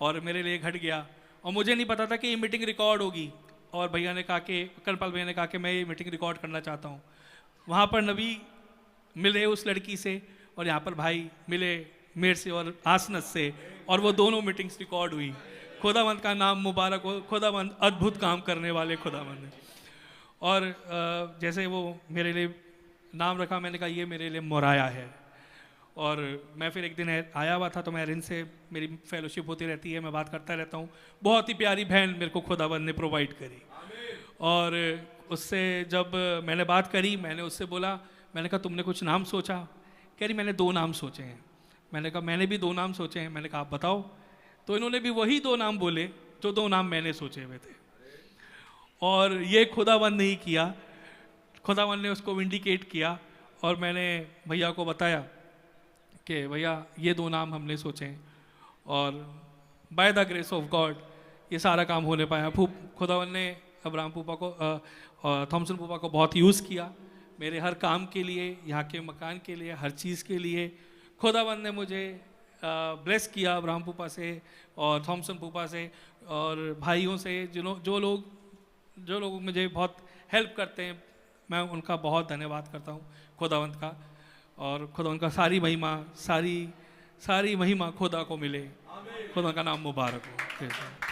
और मेरे लिए घट गया। और मुझे नहीं पता था कि ये मीटिंग रिकॉर्ड होगी। और भैया ने कहा कि करपाल भैया ने कहा कि मैं ये मीटिंग रिकॉर्ड करना चाहता हूँ। वहाँ पर नबी मिले उस लड़की से और यहाँ पर भाई मिले मेरे से और आसनत से, और वो दोनों मीटिंग्स रिकॉर्ड हुई। खुदावंत का नाम मुबारक हो। खुदावंत अद्भुत काम करने वाले खुदावंत ने। और जैसे वो मेरे लिए नाम रखा, मैंने कहा ये मेरे लिए मोराया है। और मैं फिर एक दिन आया हुआ था तो मैं रिन से मेरी फेलोशिप होती रहती है, मैं बात करता रहता हूँ। बहुत ही प्यारी बहन मेरे को खुदावंत ने प्रोवाइड करी। और उससे जब मैंने बात करी, मैंने उससे बोला, मैंने कहा तुमने कुछ नाम सोचा? कह रही मैंने 2 नाम सोचे हैं। मैंने कहा मैंने भी 2 नाम सोचे हैं। मैंने कहा आप बताओ। तो इन्होंने भी वही 2 नाम बोले जो 2 नाम मैंने सोचे हुए थे। और ये खुदावंत नहीं किया, खुदावंत ने उसको इंडिकेट किया। और मैंने भैया को बताया कि भैया ये 2 नाम हमने सोचे हैं। और by the grace of God ये सारा काम होने पाया। खुदावंत ने अब्राहम फूफा को और थॉमसन फूफा को बहुत यूज़ किया मेरे हर काम के लिए, यहाँ के मकान के लिए, हर चीज़ के लिए। खुदावंत ने मुझे ब्लेस किया अब्राहम फूफा से और थॉमसन फूफा से और भाइयों से, जो लोग मुझे बहुत हेल्प करते हैं। मैं उनका बहुत धन्यवाद करता हूँ खुदावंत का। और खुदावंत का सारी महिमा, सारी महिमा खुदा को मिले। खुदा का नाम मुबारक हो।